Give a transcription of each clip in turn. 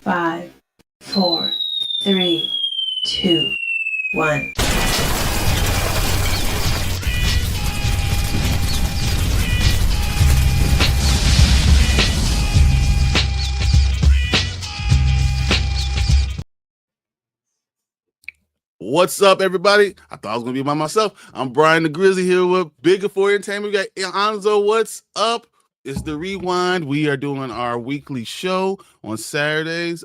5, 4, 3, 2, 1. What's up, everybody? I thought I was going to be by myself. I'm Bryon the Grizzly here with Bigaford Entertainment. We got Anzo. What's up? It's the Rewind. We are doing our weekly show on Saturdays.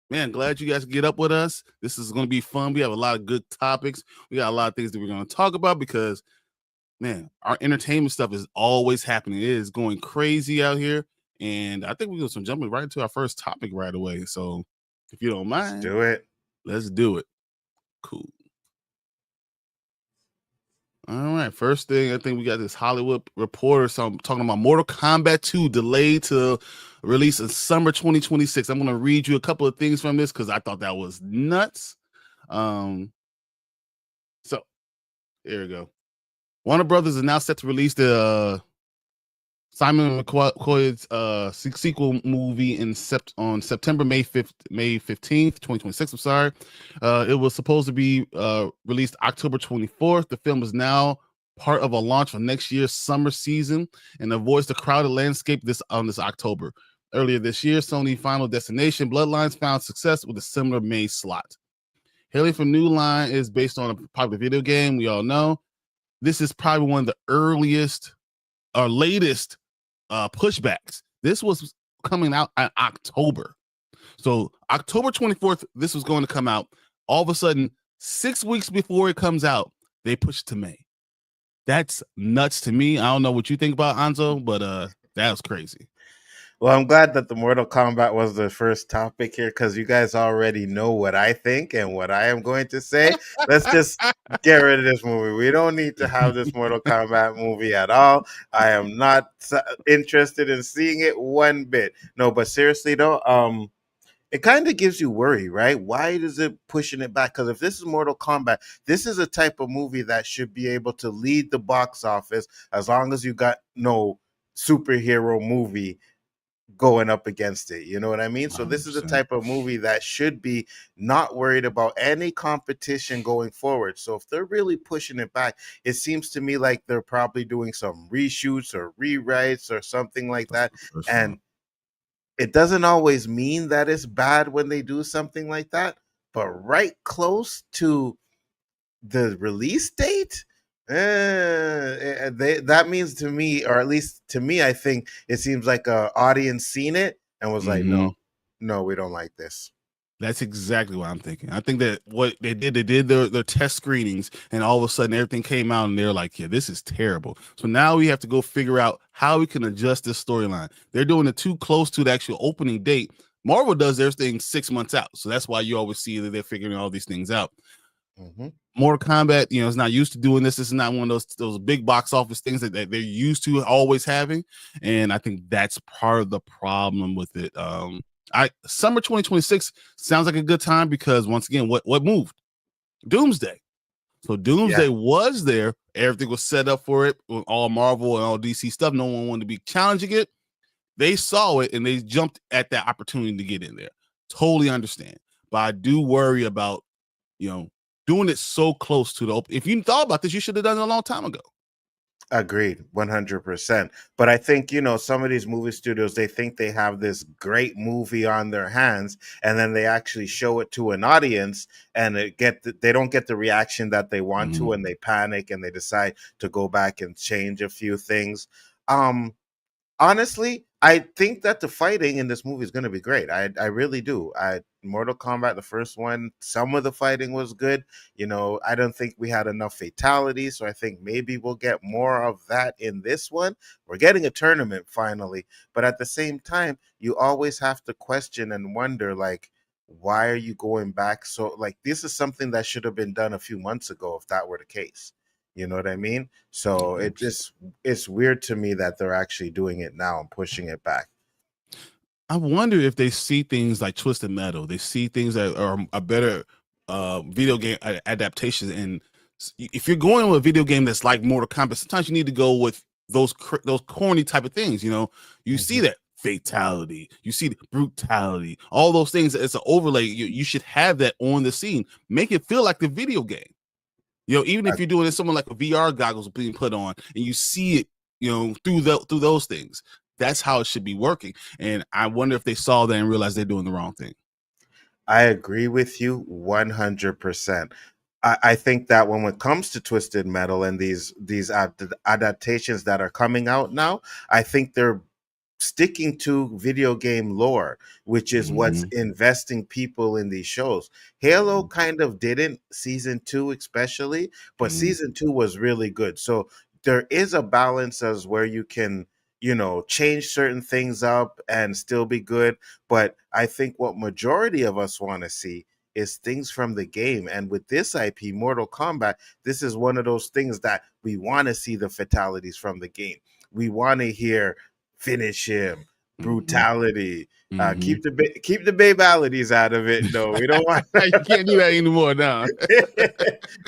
Man, glad you guys get up with us. This is going to be fun. We have a lot of good topics. We got a lot of things that we're going to talk about because, man, our entertainment stuff is always happening. It is going crazy out here. And I think we're going to jump right into our first topic right away. So if you don't mind, do it. Let's do it. Cool. All right. First thing, I think we got this Hollywood Reporter talking about Mortal Kombat 2 delayed to release in summer 2026. I'm going to read you a couple of things from this because I thought that was nuts. So here we go. Warner Brothers is now set to release the Simon McCoy's sequel movie on September May 15th, 2026. I'm sorry. It was supposed to be released October 24th. The film is now part of a launch for next year's summer season and avoids the crowded landscape this October. Earlier this year, Sony Final Destination Bloodlines found success with a similar May slot. Hailing from New Line is based on a popular video game. We all know this is probably one of the earliest or latest pushbacks. This was coming out in October. So October 24th, this was going to come out. All of a sudden, 6 weeks before it comes out, they pushed to May. That's nuts to me. I don't know what you think about Anzo, but that was crazy. Well, I'm glad that the Mortal Kombat was the first topic here because you guys already know what I think and what I am going to say. Let's just get rid of this movie. We don't need to have this Mortal Kombat movie at all. I am not interested in seeing it one bit. No, but seriously though, it kind of gives you worry, right? Why is it pushing it back? Because if this is Mortal Kombat, this is a type of movie that should be able to lead the box office as long as you got no superhero movie going up against it. You know what I mean? 100%. So this is the type of movie that should be not worried about any competition going forward. So if they're really pushing it back, it seems to me like they're probably doing some reshoots or rewrites or something like that. And it doesn't always mean that it's bad when they do something like that, but right close to the release date, that means to me, or at least to me, I think it seems like a audience seen it and was like, no, we don't like this. That's exactly what I'm thinking. I think that what they did their test screenings, and all of a sudden everything came out, and they're like, yeah, this is terrible. So now we have to go figure out how we can adjust this storyline. They're doing it too close to the actual opening date. Marvel does their thing 6 months out, so that's why you always see that they're figuring all these things out. Mortal Kombat, is not used to doing this. This is not one of those big box office things that they're used to always having, and I think that's part of the problem with it. Summer 2026 sounds like a good time because once again, what moved? Doomsday. So Doomsday was there. Everything was set up for it with all Marvel and all DC stuff. No one wanted to be challenging it. They saw it and they jumped at that opportunity to get in there. Totally understand. But I do worry about, doing it so close to the open. If you thought about this, you should have done it a long time ago. Agreed, 100%. But I think, some of these movie studios, they think they have this great movie on their hands, and then they actually show it to an audience, and they don't get the reaction that they want to, and they panic, and they decide to go back and change a few things. Honestly, I think that the fighting in this movie is going to be great. I really do. Mortal Kombat, the first one, some of the fighting was good. I don't think we had enough fatalities, so I think maybe we'll get more of that in this one. We're getting a tournament finally, but at the same time, you always have to question and wonder, like, why are you going back? So, like, this is something that should have been done a few months ago if that were the case. You know what I mean? So it's weird to me that they're actually doing it now and pushing it back. I wonder if they see things like Twisted Metal. They see things that are a better video game adaptation. And if you're going with a video game that's like Mortal Kombat, sometimes you need to go with those corny type of things. You see that fatality, you see the brutality, all those things. It's an overlay. You should have that on the scene. Make it feel like the video game. Even if you're doing it, someone like a VR goggles being put on, and you see it, through those things. That's how it should be working. And I wonder if they saw that and realized they're doing the wrong thing. I agree with you 100%. I think that when it comes to Twisted Metal and these adaptations that are coming out now, I think they're sticking to video game lore, which is what's investing people in these shows. Halo kind of didn't, season 2 especially, but season 2 was really good. So there is a balance as where you can, change certain things up and still be good. But I think what majority of us want to see is things from the game. And with this IP, Mortal Kombat, this is one of those things that we want to see the fatalities from the game. We want to hear finish him, brutality. Keep the babalities out of it. No, we don't want. You can't do that anymore now.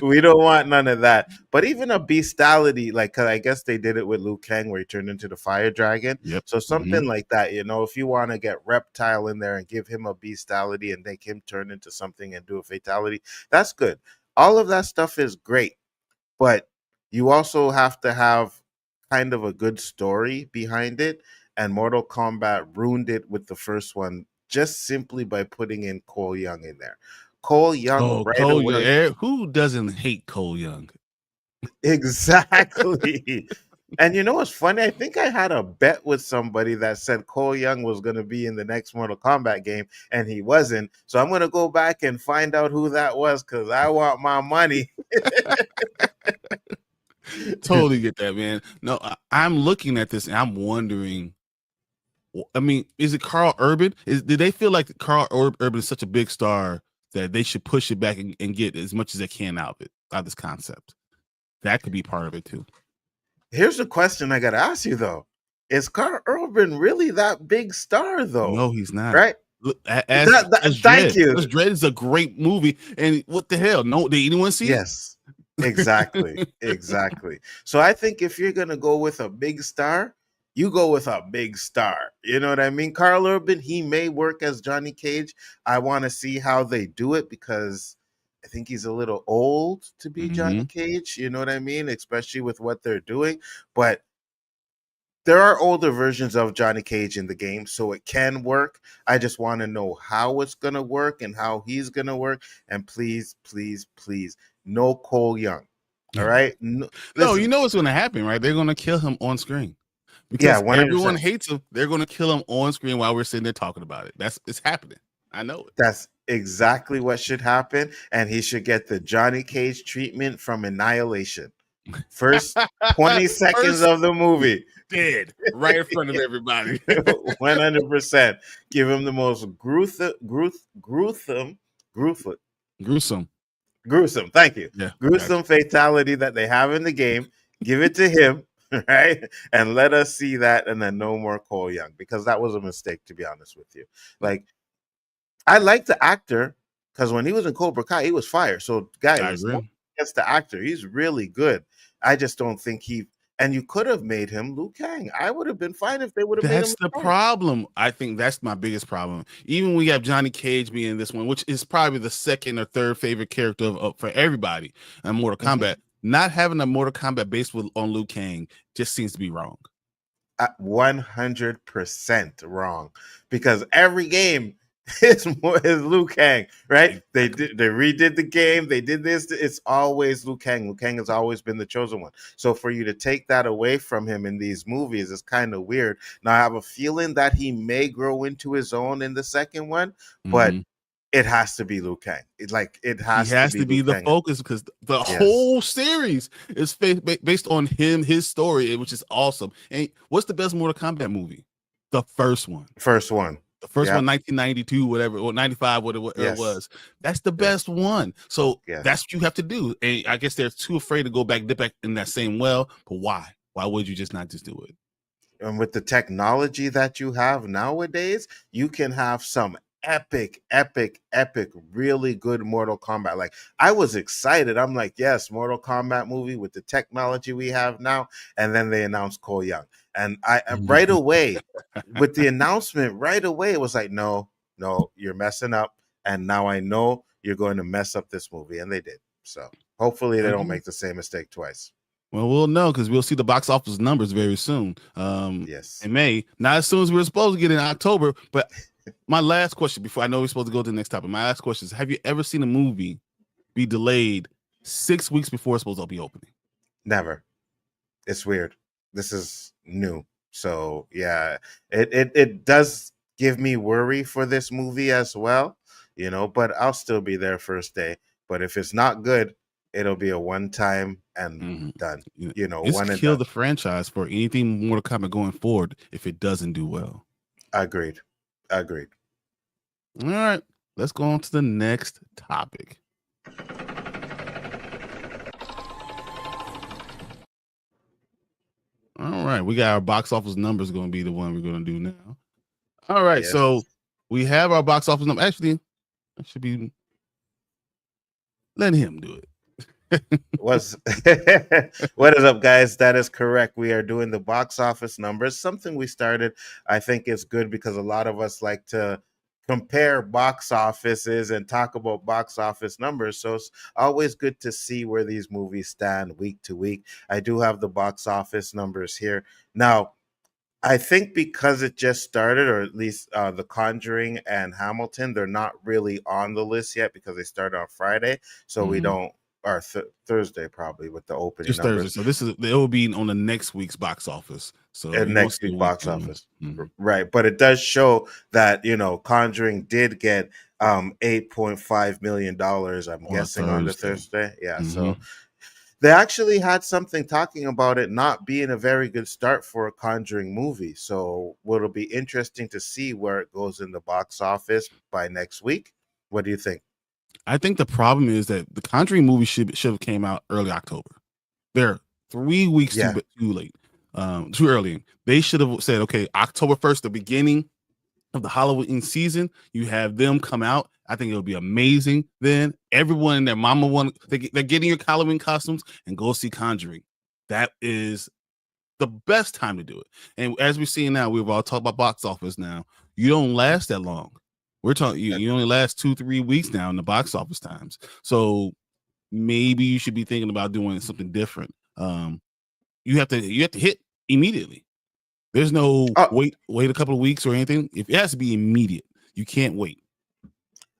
We don't want none of that. But even a beastality, like, cause I guess they did it with Liu Kang, where he turned into the fire dragon. Yep. So something like that, if you want to get Reptile in there and give him a beastality and make him turn into something and do a fatality, that's good. All of that stuff is great, but you also have to have kind of a good story behind it. And Mortal Kombat ruined it with the first one just simply by putting in Cole Young in there. Cole Young Cole away. Young. Who doesn't hate Cole Young? Exactly. And you know what's funny? I think I had a bet with somebody that said Cole Young was going to be in the next Mortal Kombat game, and he wasn't. So I'm going to go back and find out who that was, because I want my money. Totally get that, man. No, I'm looking at this and I'm wondering, I mean, is it Carl Urban? Did they feel like Carl Urban is such a big star that they should push it back and get as much as they can out of this concept? That could be part of it too. Here's the question I got to ask you, though. Is Carl Urban really that big star, though? No, he's not. Right? Look, thank you. Dredd is a great movie. And what the hell? No, did anyone see it? Yes, exactly. Exactly. So I think if you're going to go with a big star, you go with a big star. You know what I mean? Carl Urban, he may work as Johnny Cage. I want to see how they do it, because I think he's a little old to be Johnny Cage. You know what I mean? Especially with what they're doing. But there are older versions of Johnny Cage in the game, so it can work. I just want to know how it's going to work and how he's going to work. And please, please, please, no Cole Young. All right? No, you know what's going to happen, right? They're going to kill him on screen. Because everyone hates him. They're going to kill him on screen while we're sitting there talking about it. It's happening. I know it. That's exactly what should happen. And he should get the Johnny Cage treatment from Annihilation. First 20 seconds of the movie. Dead right in front of everybody. 100%. Give him the most gruesome. Thank you. Yeah, gruesome fatality that they have in the game. Give it to him, right? And let us see that, and then no more Cole Young, because that was a mistake, to be honest with you. Like, I like the actor, because when he was in Cobra Kai, he was fire. So, guys, against the actor, he's really good. I just don't think and you could have made him Liu Kang. I would have been fine if they would have made him. That's the problem. I think that's my biggest problem. Even when we have Johnny Cage being in this one, which is probably the second or third favorite character for everybody in Mortal Kombat, not having a Mortal Kombat based on Liu Kang just seems to be wrong. 100% wrong, because every game is Liu Kang, right? They redid the game. They did this. It's always Liu Kang. Liu Kang has always been the chosen one. So for you to take that away from him in these movies is kind of weird. Now I have a feeling that he may grow into his own in the second one, but it has to be Liu Kang. It has to be the focus, because the whole series is based on him, his story, which is awesome. And what's the best Mortal Kombat movie? The first one. The first one, 1992, whatever, or 95, whatever it was. That's the best one. So that's what you have to do. And I guess they're too afraid to dip back in that same well. But why? Why would you just not just do it? And with the technology that you have nowadays, you can have some epic, really good Mortal Kombat. Like, I was excited. I'm like, yes, Mortal Kombat movie with the technology we have now. And then they announced Cole Young. And I right away with the announcement, right away it was like, no, you're messing up, and now I know you're going to mess up this movie, and they did. So hopefully they don't make the same mistake twice. Well, we'll know because we'll see the box office numbers very soon. Yes. In May, not as soon as we're supposed to get in October. But my last question before I know we're supposed to go to the next topic. My last question is: have you ever seen a movie be delayed 6 weeks before it's supposed to be opening? Never. It's weird. This is new. So yeah, it does give me worry for this movie as well, but I'll still be there first day. But if it's not good, it'll be a one time and done. It's One and kill done. the franchise for anything Mortal Kombat going forward if it doesn't do well. Agreed. All right, let's go on to the next topic. All right, we got our box office numbers going to be the one we're going to do now. All right, Yes. so we have our box office number. Actually, I should be letting him do it. What is up, guys? That is correct. We are doing the box office numbers, something we started. I think is good because a lot of us like to compare box offices and talk about box office numbers. So it's always good to see where these movies stand week to week. I do have the box office numbers here. Now, I think because it just started, or at least The Conjuring and Hamilton, they're not really on the list yet because they started on Friday. So we don't, or Thursday probably with the opening Just numbers. Thursday. So it will be on the next week's box office. So And you next won't see week box weekend office. ones. Right. But it does show that, Conjuring did get $8.5 million, I'm guessing, on the Thursday. Yeah. So they actually had something talking about it not being a very good start for a Conjuring movie. So it'll be interesting to see where it goes in the box office by next week. What do you think? I think the problem is that the Conjuring movie should have came out early October. They're 3 weeks too late, too early. They should have said, okay, October 1st, the beginning of the Halloween season, you have them come out. I think it'll be amazing. Then everyone and their mama they're getting your Halloween costumes and go see Conjuring. That is the best time to do it. And as we're seeing now, we've all talked about box office now. You don't last that long. We're talking you only last 2-3 weeks now in the box office times. So maybe you should be thinking about doing something different. You have to hit immediately. There's no wait a couple of weeks or anything. If it has to be immediate, you can't wait.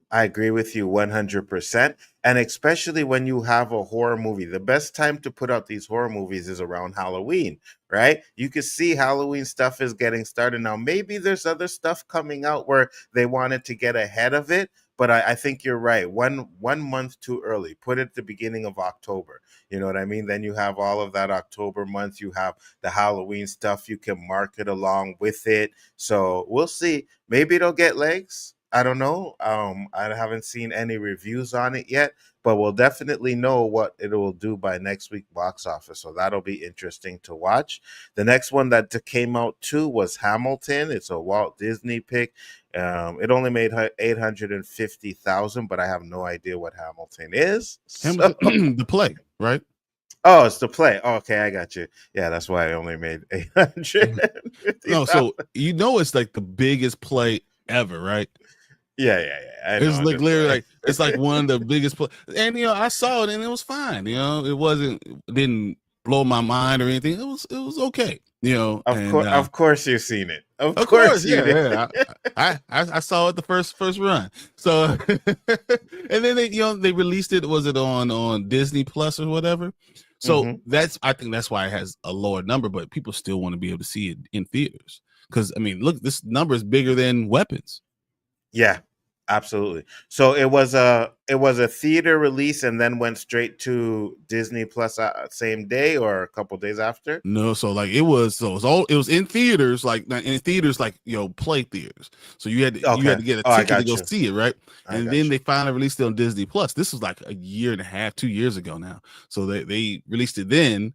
I agree with you 100%. And especially when you have a horror movie, the best time to put out these horror movies is around Halloween, right? You can see Halloween stuff is getting started now. Maybe there's other stuff coming out where they wanted to get ahead of it. But I think you're right. One month too early. Put it at the beginning of October. You know what I mean? Then you have all of that October month. You have the Halloween stuff. You can market along with it. So we'll see. Maybe it'll get legs. I don't know. I haven't seen any reviews on it yet, but we'll definitely know what it will do by next week box office. So that'll be interesting to watch. The next one that came out too was Hamilton. It's a Walt Disney pick. It only made 850,000, but I have no idea what Hamilton is. The play, right? Oh, it's the play. Oh, okay, I got you. Yeah, that's why I only made 850,000. No, so it's like the biggest play ever, right? Yeah. It's like literally it's like one of the biggest and I saw it and it was fine. It didn't blow my mind or anything. It was okay. Of course you've seen it. Of course you did. Yeah. I saw it the first run. So and then they released it. Was it on Disney Plus or whatever? So I think that's why it has a lower number, but people still want to be able to see it in theaters. Because I mean, look, this number is bigger than Weapons. Yeah, absolutely. So it was a theater release and then went straight to Disney Plus same day or a couple days after. No, so like it was in theaters, like play theaters. So you had to get a ticket to go see it, right? And then they finally released it on Disney Plus. This was like a year and a half, 2 years ago now. So they released it then.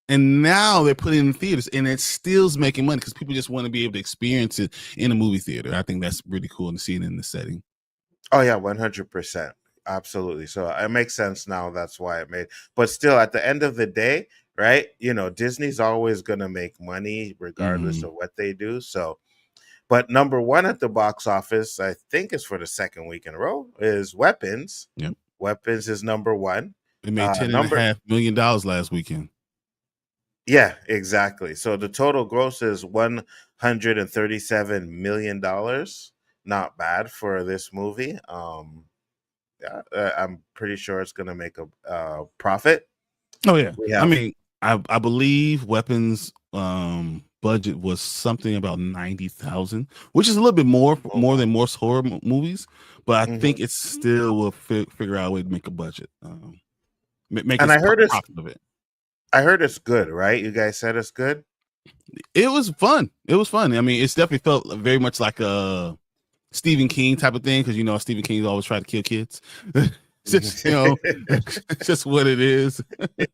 And now they're putting it in theaters, and it still's making money because people just want to be able to experience it in a movie theater. I think that's really cool to see it in the setting. Oh yeah, 100%. Absolutely. So it makes sense now. That's why it made. But still, at the end of the day, right? You know, Disney's always going to make money regardless Mhm. of what they do. So, but number one at the box office, I think is for the second week in a row, is Weapons. Yep. Weapons is number one. It made ten and a Number half million dollars last weekend. Yeah, exactly. So the total gross is $137 million. Not bad for this movie. Yeah, I'm pretty sure it's gonna make a profit. Oh yeah. We I have mean, I believe Weapons budget was something about 90,000, which is a little bit more than most horror movies, but I Mhm. think it still will figure out a way to make a budget. Make And a profit of it. I heard it's good, right? You guys said it's good. It was fun. It was fun. I mean, it's definitely felt very much like a Stephen King type of thing, because you know Stephen King's always trying to kill kids. Just it's just what it is.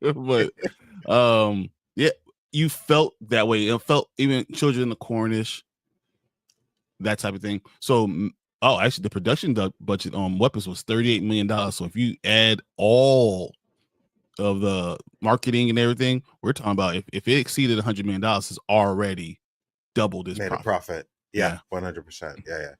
But yeah, you felt that way. It felt even Children in the Cornish, that type of thing. So actually the production budget on Weapons was $38 million. So if you add all of the marketing and everything, we're talking about if it exceeded $100 million, it's already doubled its Made a profit. profit. Yeah, Yeah. 100%. Yeah.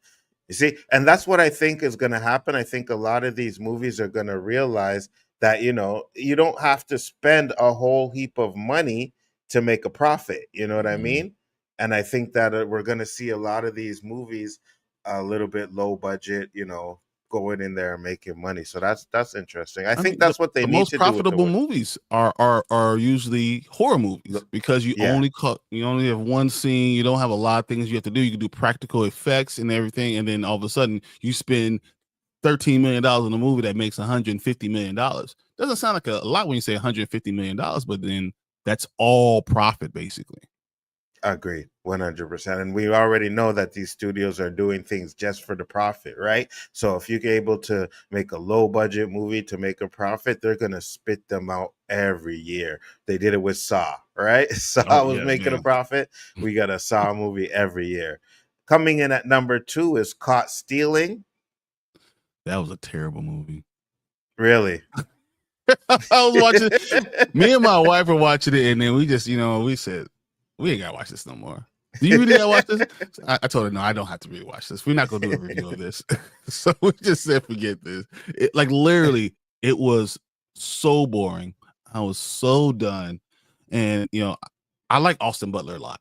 You see, and that's what I think is going to happen. I think a lot of these movies are going to realize that, you know, you don't have to spend a whole heap of money to make a profit. You know what I Mhm. mean? And I think that we're going to see a lot of these movies a little bit low budget, you know, going in there and making money. So that's interesting. I I think mean, that's what they the need most to do with the profitable movies are usually horror movies, look. because you Yeah, only have one scene. You don't have a lot of things you have to do. You can do practical effects and everything, and then all of a sudden you spend $13 million on a movie that makes $150 million. Doesn't sound like a lot when you say $150 million, but then that's all profit basically. agreed, 100%. And we already know that these studios are doing things just for the profit, right? So if you're able to make a low budget movie to make a profit, they're going to spit them out every year. They did it with Saw, right? Oh Saw was yeah, making a man, profit. We got a Saw movie every year. Coming in at number 2 is Caught Stealing. that was a terrible movie. Really? I was watching. Me and my wife were watching it, and then we just, we said, we ain't gotta watch this no more. Do you really gotta watch this? I told her, no, I don't have to really watch this. We're not gonna do a review of this. So we just said, forget this. Like literally, it was so boring. I was so done. And I like Austin Butler a lot.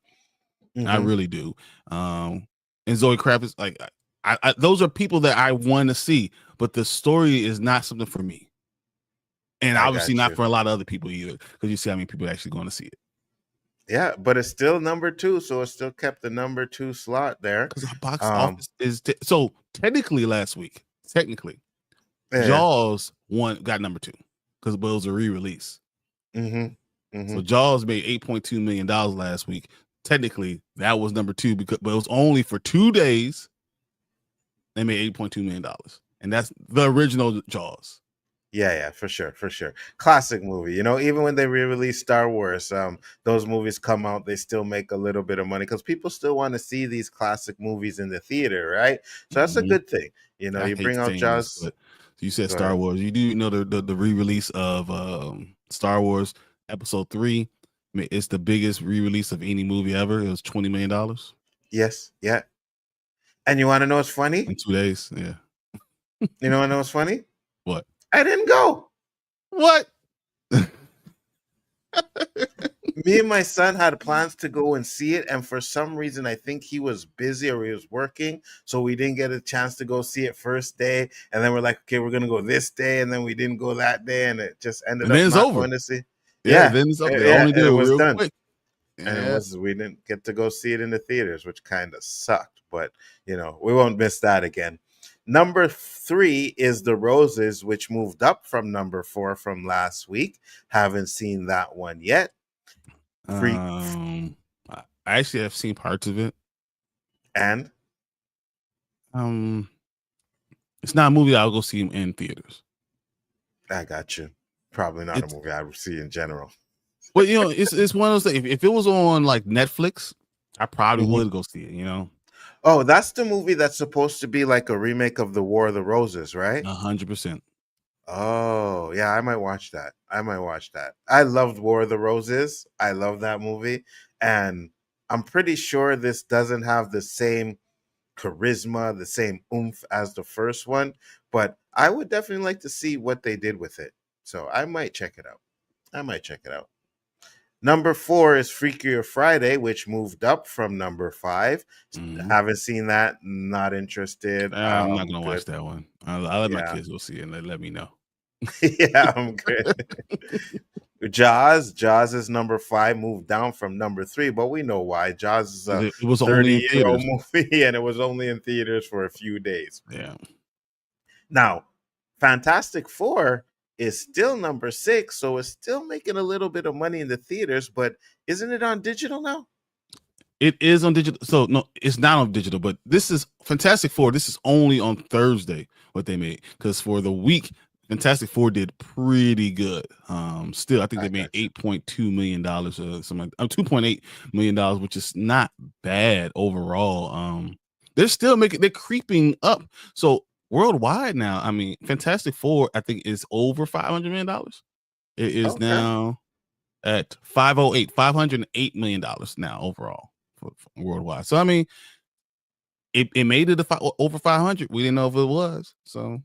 I Mhm. really do. And Zoe Kravitz, like those are people that I want to see, but the story is not something for me. And I obviously got not you. for a lot of other people either, because you see how many people are actually going to see it. Yeah, but it's still number 2, so it still kept the number 2 slot there. Because our box Um, office is so technically last week, yeah. Jaws got number 2 because it was a re-release. Mhm. So Mhm. Jaws made $8.2 million last week. Technically, that was number 2 but it was only for 2 days. They made $8.2 million, and that's the original Jaws. Yeah, for sure, for sure. Classic movie. You know, even when they re-release Star Wars, those movies come out, they still make a little bit of money because people still want to see these classic movies in the theater, right? So that's a Mhm. good thing. You know, I you hate bring out saying this, Jaws. but you said Go Star ahead. Wars. You do know the re-release of Star Wars Episode 3. I mean, it's the biggest re-release of any movie ever. It was $20 million Yes, yeah. And you want to know what's funny? in 2 days. Yeah. You know what know what's funny? What? I didn't go. What? Me and my son had plans to go and see it, and for some reason, I think he was busy or he was working, so we didn't get a chance to go see it first day. And then we're like, okay, we're gonna go this day, and then we didn't go that day, and it just ended And up then it's not over. going to see. Yeah, Yeah, then it's over. They yeah, only and did it it was real done, quick. and it Yeah. was we didn't get to go see it in the theaters, which kind of sucked. But you know, we won't miss that again. Number 3 is The Roses, which moved up from number 4 from last week. Haven't seen that one yet. Free I actually have seen parts of it. and Um, it's not a movie I'll go see in theaters. I got you. Probably not a It's movie I would see in general. Well, it's one of those things. If it was on like Netflix, I probably Mhm. would go see it. Oh, that's the movie that's supposed to be like a remake of The War of the Roses, right? 100%. Oh, yeah, I might watch that. I might watch that. I loved War of the Roses. I love that movie. And I'm pretty sure this doesn't have the same charisma, the same oomph as the first one, but I would definitely like to see what they did with it. So I might check it out. I might check it out. Number 4 is Freakier Friday, which moved up from number 5. Mhm. Haven't seen that. Not interested. I'm not gonna Good. watch that one. I'll let my Yeah. kids go see it and let me know. Yeah, I'm good. Jaws is number 5, moved down from number 3, but we know why. Jaws is 'Cause a it was only in 30-year-old theaters. movie and it was only in theaters for a few days. Yeah. Now, Fantastic Four is still number 6, so it's still making a little bit of money in the theaters, but isn't it on digital now? It is on digital. So no, it's not on digital, but this is Fantastic Four. This is only on Thursday what they made. Because for the week, Fantastic Four did pretty good. Still, I think I they made got you. $8.2 million or something, $2.8 million, which is not bad overall. They're still they're creeping up. So worldwide now, I mean, Fantastic Four, I think, is over $500 million. It is Okay. now at 508 million dollars now overall for worldwide. So I mean, it made it over 500. We didn't know if it was. So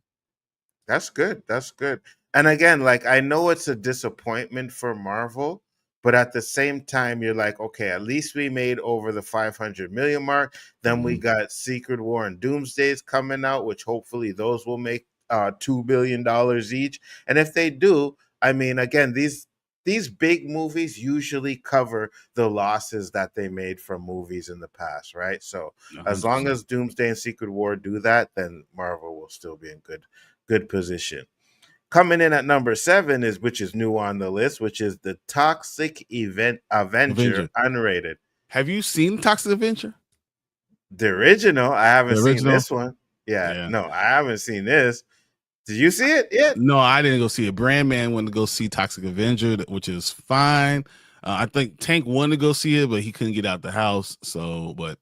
That's good. That's good. And again, like I know it's a disappointment for Marvel, but at the same time, you're like, okay, at least we made over the 500 million mark. Then we mhm. got Secret War and Doomsdays coming out, which hopefully those will make $2 billion each. And if they do, I mean, again, these big movies usually cover the losses that they made from movies in the past, right? So as long 100%. as Doomsday and Secret War do that, then Marvel will still be in good position. Coming in at number 7 is which is new on the list, which is the Toxic Event Avenger Avenger. unrated. Have you seen Toxic Avenger? The original, I haven't The seen original? this one. Yeah, Yeah. no, I haven't seen this. Did you see it yet? No, I didn't go see it. Brandman went to go see Toxic Avenger, which is fine. I think Tank wanted to go see it, but he couldn't get out the house. So, but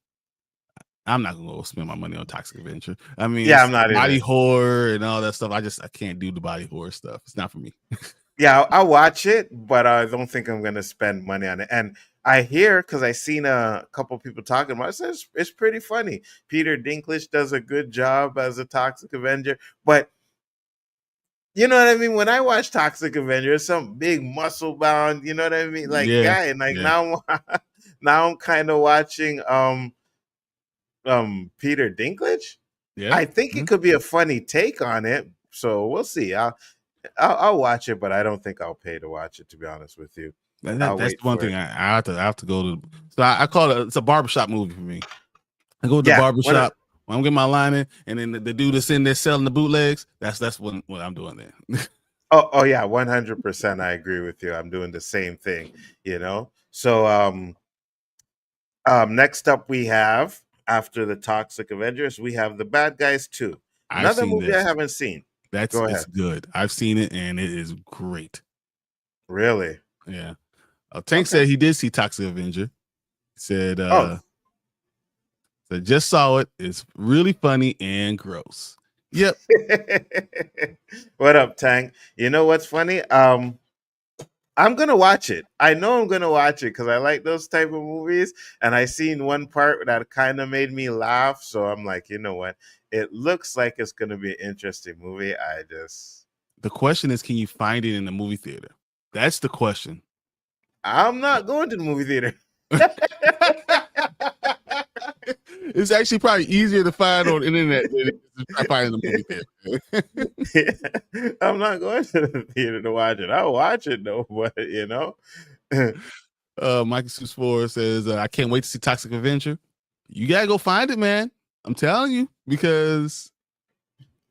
I'm not gonna go spend my money on Toxic Avenger. I mean, Yeah, I'm it's not body either. horror and all that stuff. I can't do the body horror stuff. It's not for me. Yeah, I'll watch it, but I don't think I'm gonna spend money on it. And I hear because I seen a couple people talking about it, says it's pretty funny. Peter Dinklage does a good job as a Toxic Avenger, but you know what I mean? When I watch Toxic Avenger, some big muscle bound, you know what I mean? Like Yeah, guy, and like yeah, now, now I'm kind of watching Peter Dinklage. yeah. I think it Mhm. could be a funny take on it, so we'll see. I'll watch it, but I don't think I'll pay to watch it. To be honest with you, I'll That's wait the one for thing it. I have to go to. So I call it, it's a barbershop movie for me. I go to the Yeah, when barbershop when I'm getting my line in, and then the dude that's in there selling the bootlegs. That's what I'm doing there. oh yeah, 100%. I agree with you. I'm doing the same thing. You know, so next up, we have after the Toxic Avengers, we have the Bad Guys 2. I've Another seen movie I this. haven't seen. That's Go it's ahead. good. I've seen it and it is great. Really? Yeah. Tank Okay. said he did see Toxic Avenger. He said Oh, just saw it. It's really funny and gross. Yep. what up, Tank? You know what's funny? I'm gonna watch it. I know I'm gonna watch it because I like those type of movies, and I seen one part that kind of made me laugh. So I'm like, you know what? It looks like it's gonna be an interesting movie. The question is, can you find it in the movie theater? That's the question. I'm not going to the movie theater. It's actually probably easier to find on the internet than it is to find in the movie theater. I'm not going to the theater to watch it. I'll watch it though, but you know, Mikey Seuss 4 says, I can't wait to see Toxic Avenger. You gotta go find it, man. I'm telling you, because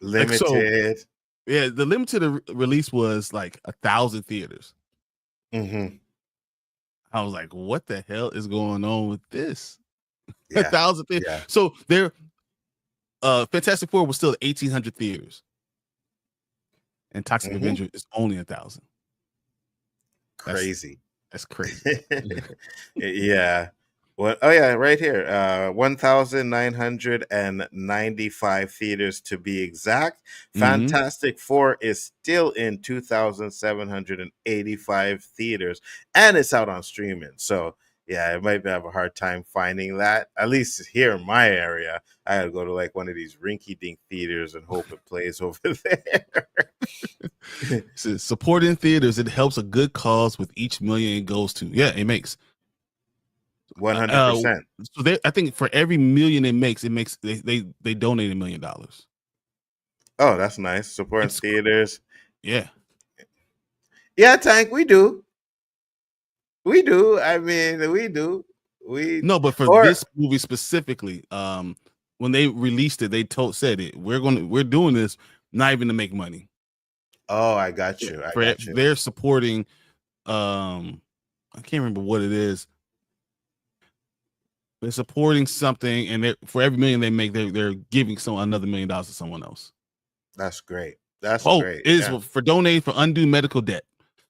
like so, limited. yeah, the limited release was like 1,000 theaters. Hmm. I was like, what the hell is going on with this? A Yeah, thousand theaters. yeah. So there, Fantastic Four was still 1,800 theaters, and Toxic Hmm. Avenger is only 1,000. That's Crazy. that's crazy. Yeah. What? Oh yeah, right here. 1,995 theaters to be exact. Hmm. Fantastic Four is still in 2,785 theaters, and it's out on streaming. So yeah, I might have a hard time finding that. At least here in my area, I gotta go to like one of these rinky-dink theaters and hope it plays over there. So supporting theaters, it helps a good cause with each million it goes to. Yeah, it makes. 100%. So I think for every million it makes they donate $1 million. Oh, that's nice. Supporting It's theaters. yeah. Yeah, Tank, we do. We do. I mean, we do. We No, but for or this movie specifically, when they released it, they said it. We're doing this not even to make money. oh, I got you. I got you. They're supporting. I can't remember what it is. They're supporting something, and for every million they make, they're giving another $1 million to someone else. That's great. That's Oh, great. it is Yeah. for donating for undue medical debt.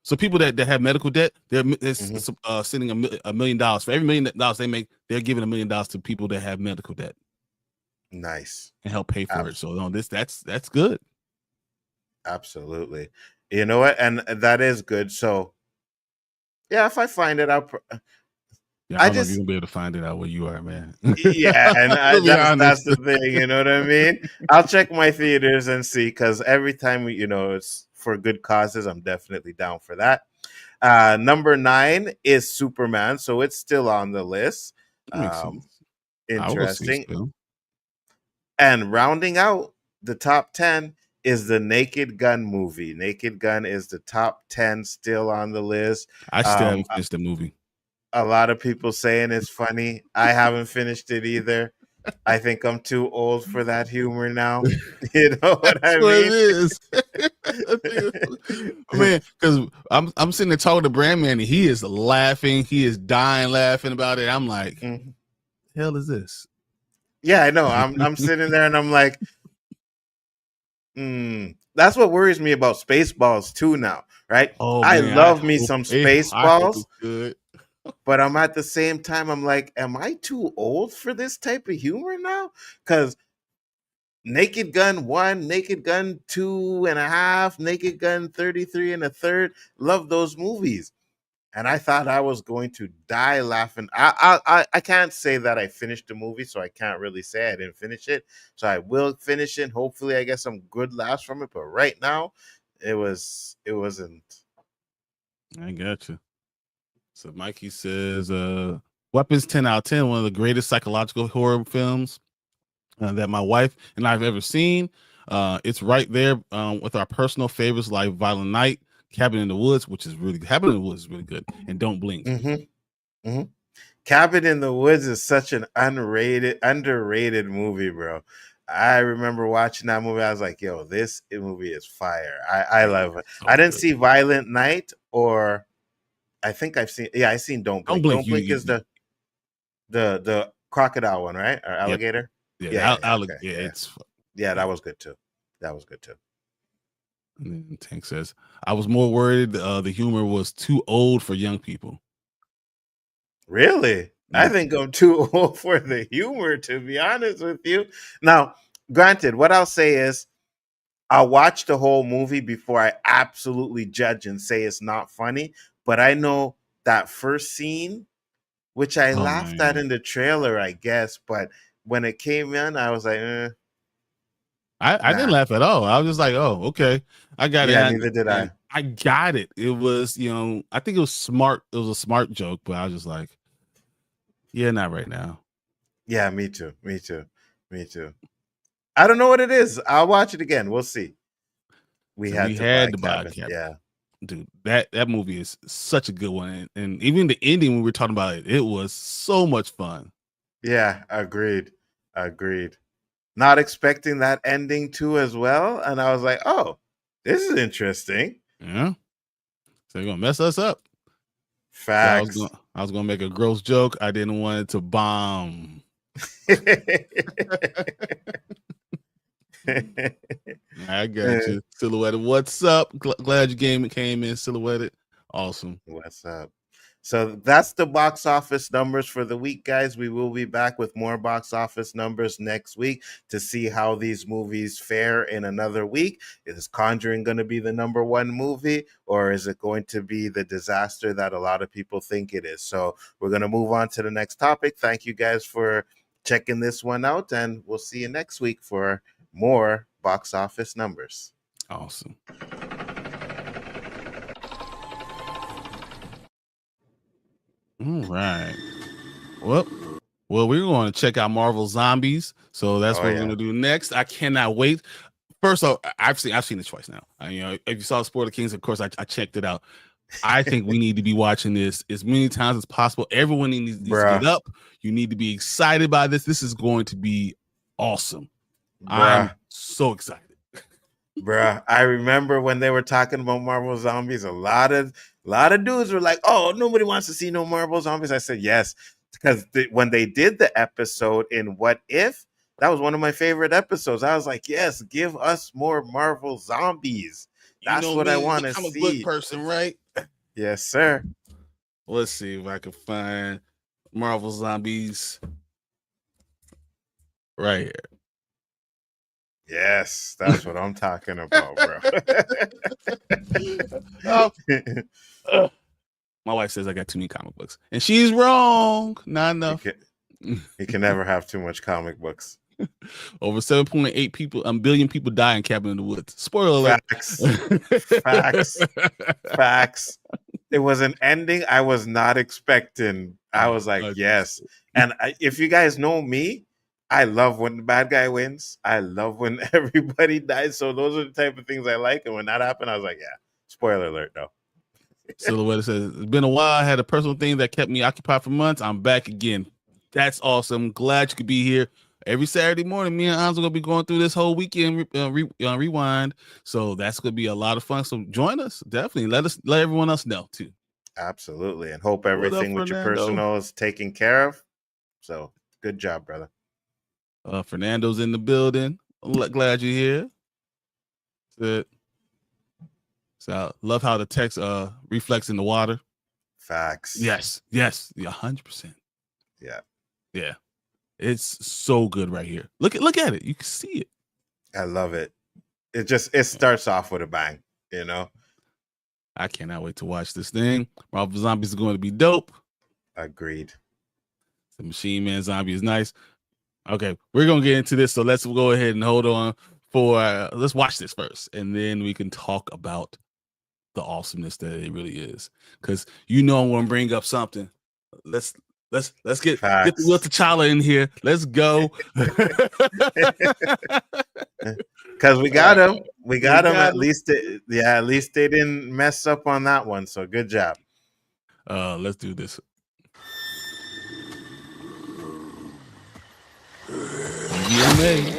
So people that have medical debt, they're Mhm. sending $1 million for every $1 million they make. They're giving $1 million to people that have medical debt Nice. and help pay for it. Abs- So no, that's good. Absolutely. You know what? And that is good. So yeah, if I find it, Yeah, I I don't know if you're just gonna be able to find it out where you are, man. yeah, and To be that's honest. the thing. You know what I mean? I'll check my theaters and see because every time it's for good causes, I'm definitely down for that. Number 9 is Superman, so it's still on the list. That makes Um, sense. I will see interesting. still. And rounding out the top 10 is the Naked Gun movie. Naked Gun is the top 10 still on the list. I still Um, haven't finished the movie. a lot of people saying it's funny. I haven't finished it either. I think I'm too old for that humor now. You know what That's I what it mean? is. Man, because I'm sitting there talking to Brandman and he is laughing. He is dying laughing about it. I'm like, Mhm. the hell is this? Yeah, I know. I'm sitting there and I'm like, that's what worries me about Spaceballs too now, right? Oh I man, love me some I hope Spaceballs, it's good. but I'm at the same time, I'm like, am I too old for this type of humor now? Because Naked Gun 1, Naked Gun 2.5, Naked Gun 33 and a third, love those movies. And I thought I was going to die laughing. I can't say that I finished the movie, so I can't really say I didn't finish it. So I will finish it. Hopefully, I get some good laughs from it. But right now, it wasn't. I got you. So Mikey says, Weapons 10 out of 10, one of the greatest psychological horror films that my wife and I've ever seen. It's right there with our personal favorites like Violent Night, Cabin in the Woods, which is Cabin in the Woods is really good, and Don't Blink. Mm-hmm, mm-hmm. Cabin in the Woods is such an underrated movie, bro. I remember watching that movie. I was like, yo, this movie is fire. I Yeah, love it. I so didn't good. see Violent Night, or I think I seen Don't Don't Blink. Blink. Don't Blink is the crocodile one, right? Or Yep. alligator? Yeah, Yeah. I'll, Okay. yeah, Yeah. it's. Yeah, that was good too. That was good too. And then Tank says, I was more worried the humor was too old for young people. Really? I Mm. think I'm too old for the humor, to be honest with you. Now, granted, what I'll say is I'll watch the whole movie before I absolutely judge and say it's not funny. But I know that first scene, which I Oh laughed at man, in the trailer, I guess, but when it came in, I was like, I didn't nah. laugh at all. I was just like, oh, okay, I got it. Yeah, neither did And I. I got it. It was, I think it was smart. It was a smart joke, but I was just like, yeah, not right now. Yeah, me too. Me too. Me too. I don't know what it is. I'll watch it again. We'll see. We So had we to buy had a to buy a cabin. cabin. Yeah. Dude, that movie is such a good one, and even the ending when we were talking about it, it was so much fun. Yeah, agreed. Agreed. Not expecting that ending too as well. And I was like, oh, this is interesting. Yeah, so they're gonna mess us up. So Facts. I was gonna make a gross joke. I didn't want it to bomb. I got you, Silhouetted. What's up? Glad you came in, Silhouetted. Awesome. What's up? So that's the box office numbers for the week, guys. We will be back with more box office numbers next week to see how these movies fare in another week. Is Conjuring going to be the number one movie, or is it going to be the disaster that a lot of people think it is? So we're going to move on to the next topic. Thank you guys for checking this one out, and we'll see you next week for more box office numbers. Awesome. All right. Well, we're going to check out Marvel Zombies, so that's what we're going to do next. I cannot wait. First off, I've seen it twice now. If you saw Sport of Kings, of course, I checked it out. I think we need to be watching this as many times as possible. Everyone needs to get up. You need to be excited by this. This is going to be awesome. I'm so excited. Bruh, I remember when they were talking about Marvel Zombies, a lot of dudes were like, "Oh, nobody wants to see no Marvel Zombies." I said, "Yes," because when they did the episode in What If, that was one of my favorite episodes. I was like, "Yes, give us more Marvel Zombies." That's what I want to see. I'm a book person, right? Yes, sir. Let's see if I can find Marvel Zombies right here. Yes, that's what I'm talking about, bro. My wife says I got too many comic books, and she's wrong. Not enough. You can never have too much comic books. Over 7.8 billion people die in Cabin in the Woods. Spoiler alert. Facts. It was an ending I was not expecting. I was like, yes. And if you guys know me, I love when the bad guy wins. I love when everybody dies. So those are the type of things I like. And when that happened, I was like, yeah. Spoiler alert, though. Silhouette says, it's been a while. I had a personal thing that kept me occupied for months. I'm back again. That's awesome. Glad you could be here. Every Saturday morning, me and Hans are going to be going through this whole weekend rewind. So that's going to be a lot of fun. So join us. Definitely. Let everyone else know, too. Absolutely. And hope everything with your personal is taken care of. So good job, brother. Fernando's in the building. Glad you're here. That's it. So love how the text reflects in the water. Facts. Yes. 100%. Yeah. It's so good right here. Look at it. You can see it. I love it. It starts off with a bang, you know. I cannot wait to watch this thing. Marvel Zombies is going to be dope. Agreed. The Machine Man Zombie is nice. Okay, we're gonna get into this, so let's go ahead and hold on for let's watch this first, and then we can talk about the awesomeness that it really is. Because I'm gonna bring up something. Let's get the Will T'Challa in here. Let's go. Because we got him. We got him. At least they didn't mess up on that one. So good job. Let's do this. Let's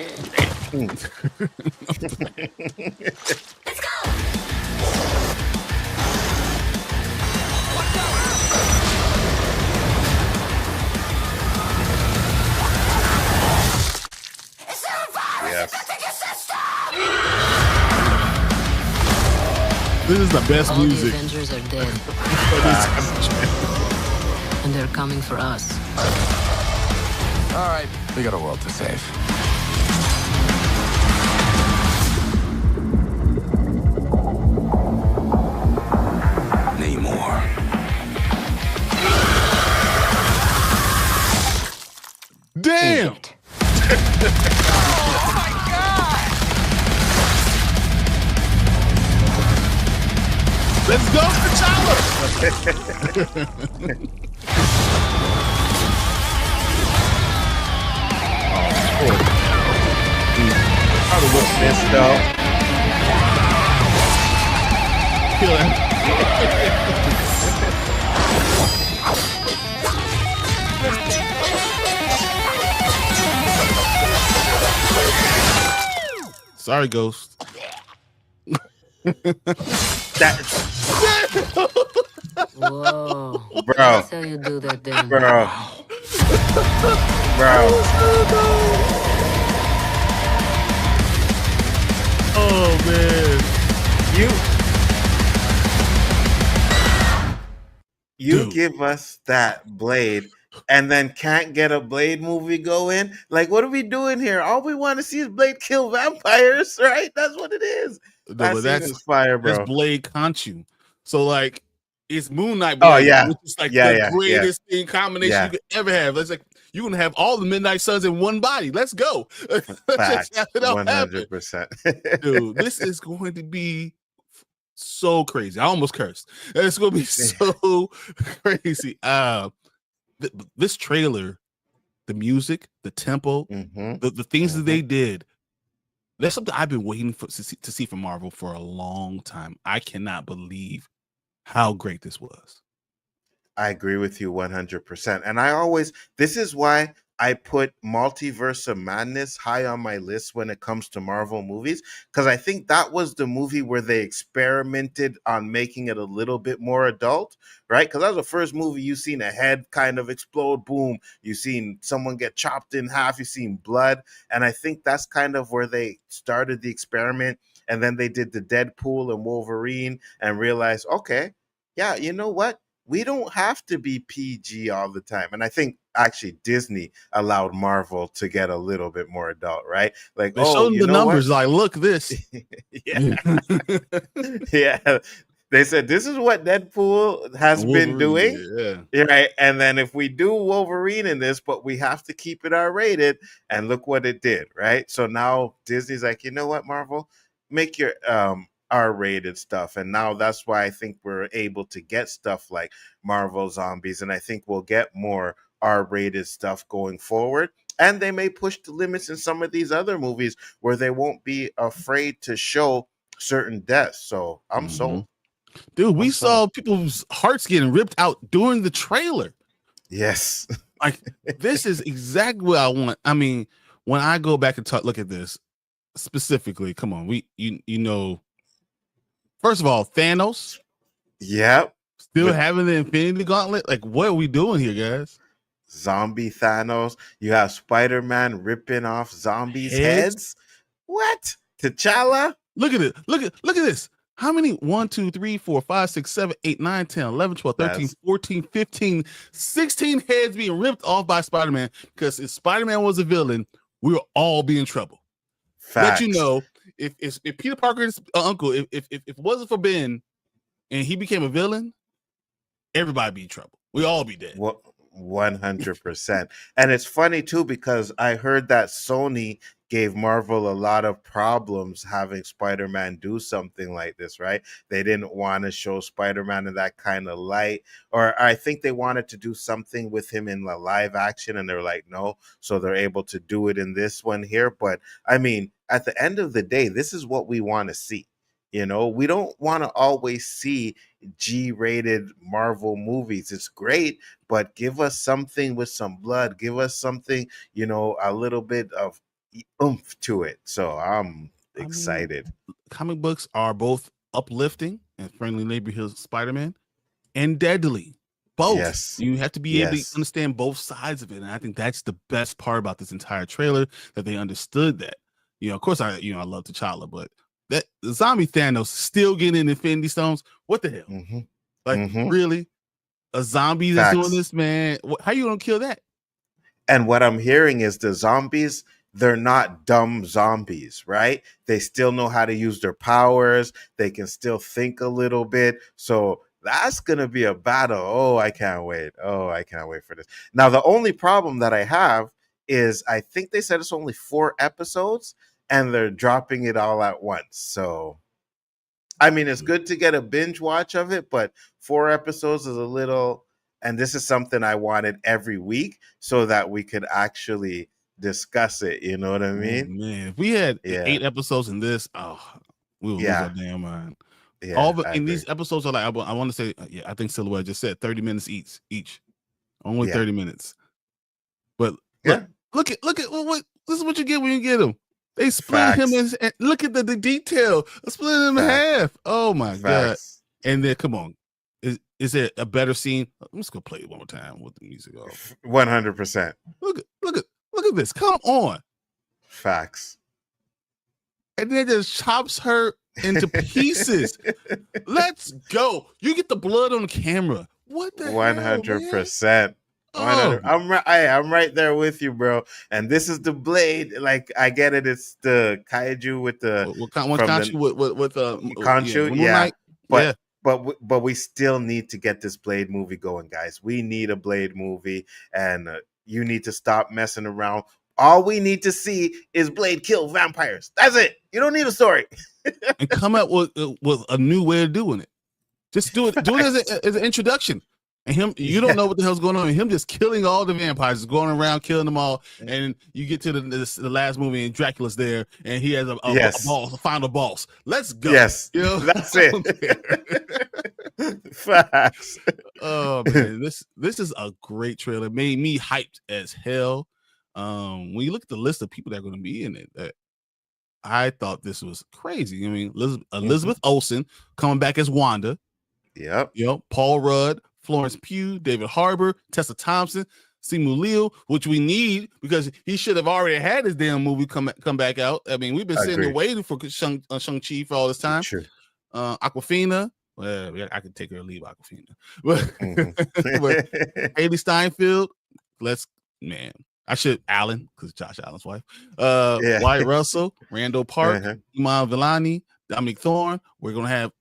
go. Yes. This is the best All music. the Avengers are dead. And they're coming for us. All right, we got a world to save. Namor. Damn! Oh my God! Let's go, T'Challa! This though. Sorry, Ghost. Whoa. Bro. That's how you do that then. Bro. Oh, man. You give us that Blade and then can't get a Blade movie going? Like, what are we doing here? All we want to see is Blade kill vampires, right? That's what it is. No, That but scene is fire, that's bro. Blade Conchu. So like it's Moon Knight Oh Blade, yeah, which is like yeah, the yeah, yeah, greatest thing combination you yeah. could ever have. It's like you're gonna have all the Midnight Suns in one body. Let's go. Let's just have Facts, it all happen. 100%. Dude, this is going to be so crazy. I almost cursed. It's gonna be so crazy. This trailer, the music, the tempo, the things that they did. That's something I've been waiting for to see from Marvel for a long time. I cannot believe how great this was. I agree with you 100%. And this is why I put Multiverse of Madness high on my list when it comes to Marvel movies, because I think that was the movie where they experimented on making it a little bit more adult, right? Because that was the first movie you seen a head kind of explode, boom. You seen someone get chopped in half, you seen blood. And I think that's kind of where they started the experiment. And then they did the Deadpool and Wolverine and realized, okay, yeah, you know what? We don't have to be PG all the time. And I think actually Disney allowed Marvel to get a little bit more adult, right? Like, They oh, showed them you the know what? numbers. Like, look, this. Yeah. Yeah. They said this is what Deadpool has been Wolverine doing. did, yeah. Yeah, right. And then if we do Wolverine in this, but we have to keep it R rated, and look what it did, right? So now Disney's like, you know what, Marvel, make your R rated stuff. And now that's why I think we're able to get stuff like Marvel Zombies, and I think we'll get more R rated stuff going forward. And they may push the limits in some of these other movies where they won't be afraid to show certain deaths. So I'm sold. Dude, we I'm sold. saw people's hearts getting ripped out during the trailer. Yes. Like, this is exactly what I want. I mean, when I go back and look at this specifically, come on, you know, first of all, Thanos. Yep. Still having the Infinity Gauntlet. Like, what are we doing here, guys? Zombie Thanos. You have Spider-Man ripping off zombies' heads. What? T'Challa? Look at it. Look at this. How many? 1, 2, 3, 4, 5, 6, 7, 8, 9, 10, 11, 12, 13, 14, 15, 16 heads being ripped off by Spider-Man. Because if Spider-Man was a villain, we would all be in trouble. Facts. Let you know, if Peter Parker's uncle, if it wasn't for Ben and he became a villain, everybody be in trouble. We all be dead. 100%. And it's funny too, because I heard that Sony gave Marvel a lot of problems having Spider-Man do something like this, right? They didn't want to show Spider-Man in that kind of light, or I think they wanted to do something with him in the live action, and they're like, no, so they're able to do it in this one here. But I mean, at the end of the day, this is what we want to see. You know, we don't want to always see G-rated Marvel movies. It's great, but give us something with some blood. Give us something, you know, a little bit of oomph to it. So I'm excited. I mean, comic books are both uplifting and friendly neighborhood Spider-Man and deadly. Both. Yes. You have to be able to understand both sides of it. And I think that's the best part about this entire trailer, that they understood that. You know, of course, I love T'Challa, but that the zombie Thanos still getting Infinity Stones. What the hell? Like, really? A zombie that's doing this, man? How you gonna kill that? And what I'm hearing is the zombies, they're not dumb zombies, right? They still know how to use their powers. They can still think a little bit. So that's going to be a battle. Oh, I can't wait. Oh, I can't wait for this. Now, the only problem that I have is I think they said it's only 4 episodes and they're dropping it all at once. So, I mean, it's good to get a binge watch of it, but 4 episodes is a little, and this is something I wanted every week so that we could actually discuss it. You know what I mean? Oh, man, if we had 8 episodes in this, we would lose our damn mind. Yeah, and these episodes are like, I want to say, I think Silhouette just said 30 minutes each. Only 30 minutes. But look at what this is what you get when you get them. They split him and look at the detail. Split him in half. Oh my god! And then come on, is there a better scene? I'm just gonna play it one more time with the music off. 100%. Look at this. Come on. Facts. And then just chops her into pieces. Let's go. You get the blood on camera. What the hell, man? 100%. 100. Oh, I'm right there with you, bro. And this is the Blade. Like I get it. It's the kaiju with the what from the country with yeah, Conchu, Moon yeah. Knight? But Yeah, but we still need to get this Blade movie going, guys. We need a Blade movie, and you need to stop messing around. All we need to see is Blade kill vampires. That's it. You don't need a story. and come up with a new way of doing it. Just do it. Do it as an introduction. And him, you don't Yeah. know what the hell's going on. And him just killing all the vampires, just going around killing them all. And you get to the last movie, and Dracula's there, and he has a Yes. boss, a final boss. Let's go. Yes. You know? That's I don't care. it. Facts. Oh man, this is a great trailer. Made me hyped as hell. When you look at the list of people that are going to be in it, I thought this was crazy. I mean, Elizabeth Olsen coming back as Wanda. Yep. You know, Paul Rudd, Florence Pugh, David Harbour, Tessa Thompson, Simu Liu, which we need because he should have already had his damn movie come back out. I mean, we've been sitting there Agreed. waiting for Shang-Chi for all this time. True. Aquafina, well, I could take her or leave Aquafina, but, Mhm. but Haley Steinfeld, I should Allen because Josh Allen's wife. Yeah. Wyatt Russell, Randall Park, Uh-huh. Iman Vellani, Dominic Thorne. We're gonna have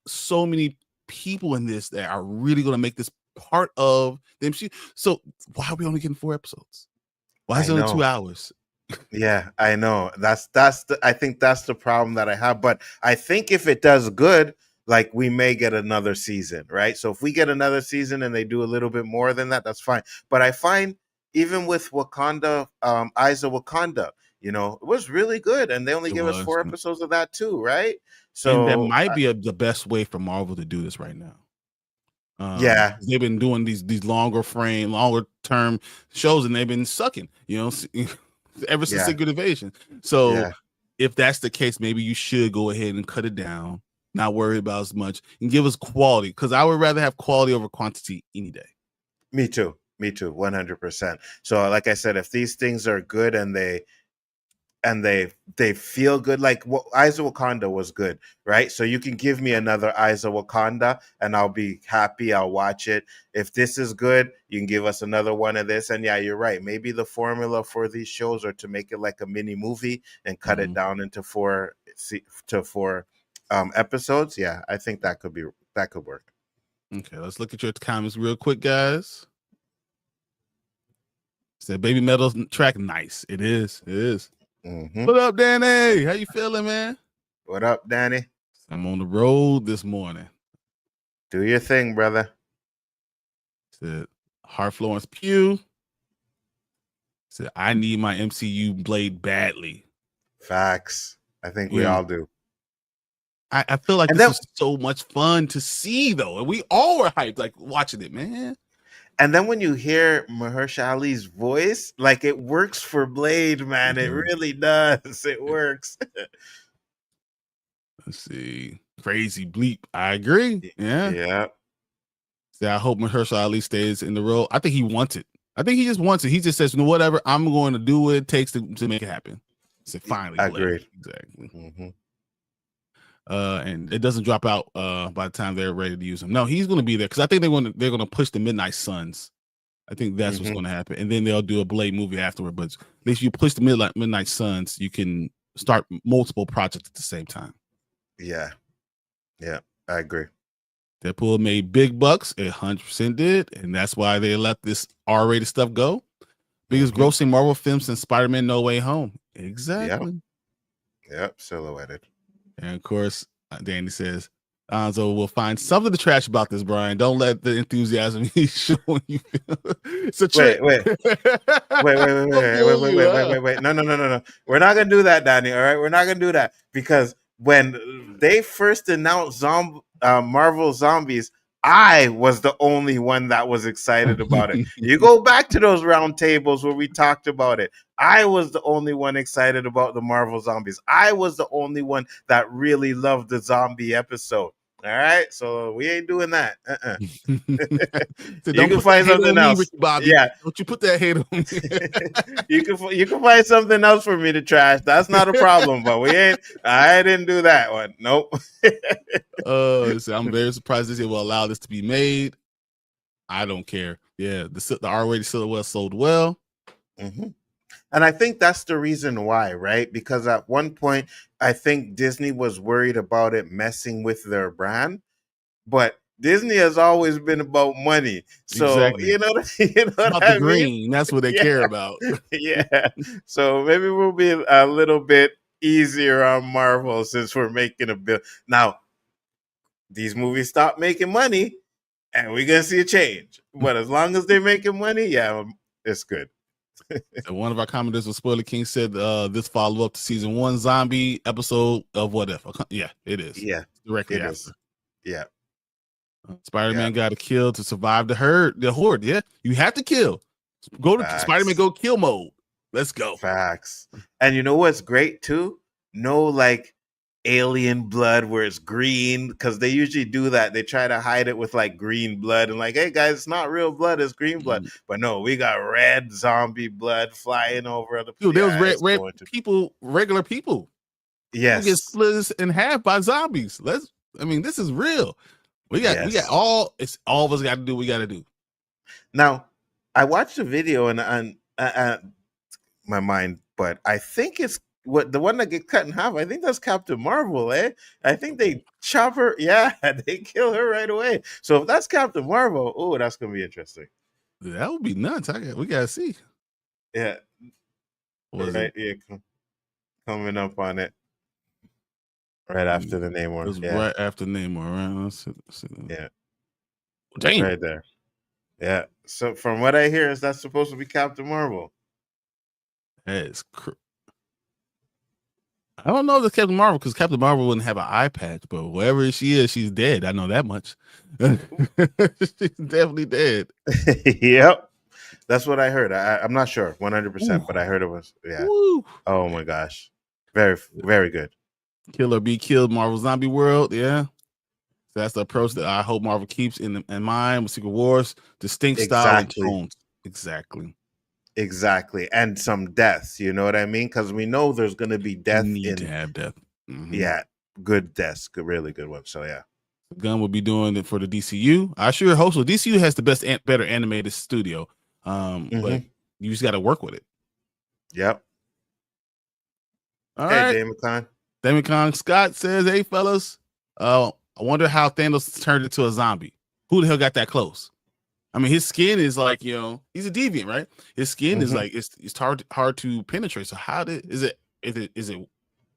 so many people in this that are really gonna make this part of the MCU. So why are we only getting 4 episodes? Why is it I only 2 know. hours? Yeah, I know. I think that's the problem that I have. But I think if it does good, like we may get another season, right? So if we get another season and they do a little bit more than that, that's fine. But I find even with Wakanda, Eyes of Wakanda, it was really good, and they only It give us was. 4 episodes of that too, right? And that So might be the best way for Marvel to do this right now. yeah, They've been doing these longer term shows, and they've been sucking, ever since yeah, Secret Invasion. So yeah. if that's the case, maybe you should go ahead and cut it down, not worry about as much, and give us quality. Because I would rather have quality over quantity any day. Me too, 100%. So like I said, if these things are good and they feel good, like Eyes of Wakanda was good, right? So you can give me another Eyes of Wakanda and I'll be happy. I'll watch it. If this is good, you can give us another one of this. And yeah, you're right. Maybe the formula for these shows are to make it like a mini movie and cut it down into 4 episodes. Yeah, I think that could work. Okay, let's look at your comments real quick, guys. Said Baby Metal track, nice. It is. Mm-hmm. What up, Danny? How you feeling, man? What up, Danny? I'm on the road this morning. Do your thing, brother. Said Heart Florence Pugh. Said I need my MCU Blade badly. Facts. I think we all do. I feel like this is so much fun to see, though, and we all were hyped, like watching it, man. And then when you hear Mahershala Ali's voice, like it works for Blade, man. It really does. It works. Let's see. Crazy bleep. I agree. Yeah. Yeah. So I hope Mahershala Ali stays in the role. I think he wants it. I think he just wants it. He just says, whatever, I'm going to do what it takes to make it happen. So finally, agreed. Exactly. Mm-hmm. And it doesn't drop out by the time they're ready to use him. No, he's going to be there because I think they're going to push the Midnight Suns. I think that's what's going to happen, and then they'll do a Blade movie afterward. But at least you push the Midnight Suns, you can start multiple projects at the same time. Yeah, I agree. Deadpool made big bucks. It 100% did, and that's why they let this R-rated stuff go. Biggest grossing Marvel film since Spider-Man: No Way Home. Exactly. Yep. Silhouetted. And of course, Danny says, Anzo will find something to trash about this, Bryon. Don't let the enthusiasm he's showing you. It's a trick. Wait. No. We're not gonna do that, Danny. All right, we're not gonna do that because when they first announced Marvel Zombies, I was the only one that was excited about it. You go back to those round tables where we talked about it. I was the only one excited about the Marvel Zombies. I was the only one that really loved the zombie episode. All right, so we ain't doing that. So you can find something else. Ricky Bobby. Yeah, don't you put that hate on me. you can find something else for me to trash. That's not a problem. But I didn't do that one. Nope. So I'm very surprised this year will allow this to be made. I don't care. Yeah, the R-rated silhouette sold well. Hmm. And I think that's the reason why, right? Because at one point, I think Disney was worried about it messing with their brand, but Disney has always been about money. So Exactly. you know It's what about the I mean? green. That's what they Yeah, care about. yeah. So maybe we'll be a little bit easier on Marvel since we're making a bill. Now, these movies stop making money and we're gonna see a change. But as long as they're making money, yeah, it's good. And one of our commenters with Spoiler King said this follow up to season 1 zombie episode of What If. Yeah, it is. Yeah, Directly it after. is. Yeah, yeah. Spider-Man got to kill to survive the horde. Yeah, you have to kill. Go to Spider-Man, Facts. go kill mode. Let's go. Facts. And you know what's great too? No like alien blood where it's green because they usually do that. They try to hide it with like green blood and like, hey guys, it's not real blood, it's green blood. Mm. But no, we got red zombie blood flying over the. Dude, there was Yeah, red it's going to. people, regular people. People get Yes. split in half by zombies. This is real. We got Yes. all of us got to do what we got to do. Now, I watched a video and my mind, but I think it's what the one that gets cut in half. I think that's Captain Marvel, eh? I think they chop her. Yeah, they kill her right away. So if that's Captain Marvel, oh, that's gonna be interesting. That would be nuts. We gotta see. Yeah, Was right. it? Yeah, coming up on it right after the It Namor. was Yeah, right after Namor, right? Let's see. yeah, Damn. right there. Yeah. So from what I hear, is that supposed to be Captain Marvel? I don't know if it's Captain Marvel because Captain Marvel wouldn't have an eye patch, but wherever she is, she's dead. I know that much. She's definitely dead. Yep. That's what I heard. I'm not sure 100%, but I heard it was. Yeah. Woo. Oh my gosh. Very, very good. Kill or be killed, Marvel Zombie World. Yeah. So that's the approach that I hope Marvel keeps in mind with Secret Wars. Distinct style and Exactly. tones. Exactly. Exactly. And some deaths, you know what I mean? Because we know there's going to be death Need in. to have death. Mm-hmm. Yeah. Good deaths. Good, really good ones. So, yeah. Gunn will be doing it for the DCU. I sure hope so. DCU has the better animated studio. But you just got to work with it. Yep. All hey, right. Damon Khan. Damon Khan Scott says, hey, fellas, I wonder how Thanos turned into a zombie. Who the hell got that close? I mean, his skin is like, he's a deviant, right? His skin is like, it's hard to penetrate. So is it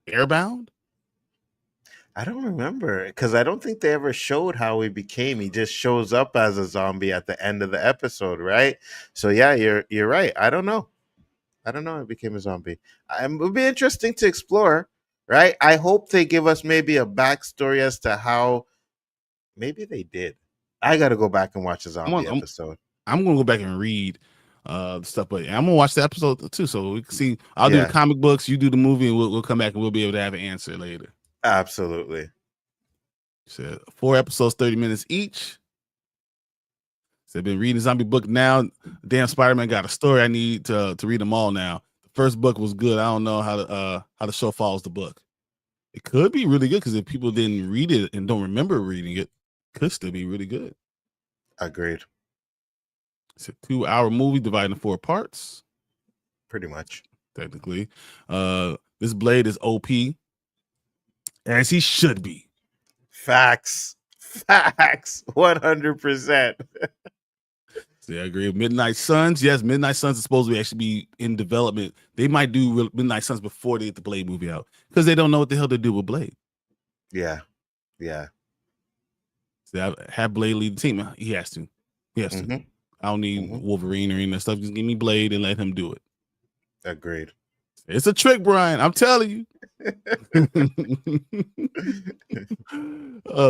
airbound? I don't remember because I don't think they ever showed how he became. He just shows up as a zombie at the end of the episode, right? So yeah, you're right. I don't know. It became a zombie. It would be interesting to explore, right? I hope they give us maybe a backstory as to how maybe they did. I got to go back and watch a zombie episode. I'm going to go back and read stuff, but I'm going to watch the episode too. So we can see, I'll do the comic books, you do the movie, and we'll come back and we'll be able to have an answer later. Absolutely. So 4 episodes, 30 minutes each. So I've been reading zombie book now. Damn, Spider-Man got a story. I need to read them all now. The first book was good. I don't know how the show follows the book. It could be really good because if people didn't read it and don't remember reading it, could still be really good. Agreed. It's a 2-hour movie divided in 4 parts. Pretty much. Technically. This Blade is OP. As he should be. Facts. 100%. Yeah, I agree. Midnight Suns. Yes, Midnight Suns is supposed to actually be in development. They might do Midnight Suns before they get the Blade movie out because they don't know what the hell to do with Blade. Yeah. So have Blade lead the team. He has to. I don't need Wolverine or any of that stuff. Just give me Blade and let him do it. Agreed. It's a trick, Bryon. I'm telling you.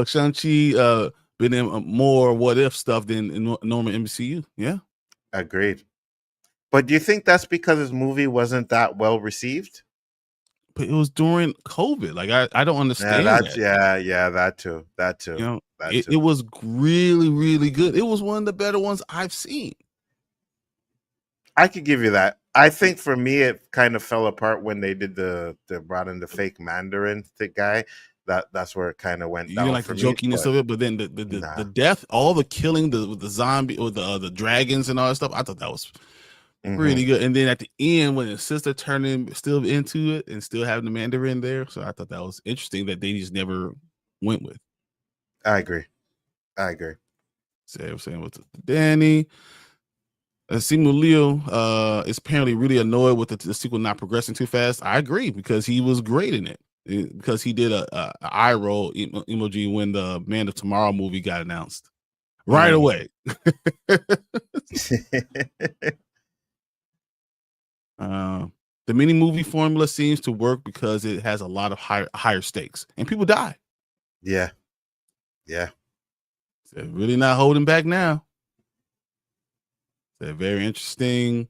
Shang-Chi been in more what if stuff than in normal MCU. Yeah. Agreed. But do you think that's because his movie wasn't that well received? But it was during COVID. Like I don't understand. That too. It was really, really good. It was one of the better ones I've seen. I could give you that. I think for me, it kind of fell apart when they did the brought in the fake Mandarin guy. that's where it kind of went You down didn't like for the me. jokiness But of it, but then the nah. death, all the killing, the zombie or the dragons and all that stuff. I thought that was Hmm. pretty good. And then at the end, when his sister turned still into it and still having the Mandarin there, so I thought that was interesting that they just never went with. I agree. I agree. So I was saying with Danny. Simu Leo is apparently really annoyed with the sequel not progressing too fast. I agree because he was great in it. Because he did a eye roll emoji when the Man of Tomorrow movie got announced right Mhm. away. The mini movie formula seems to work because it has a lot of higher stakes and people die. Yeah. Yeah. They're really not holding back now. They're very interesting.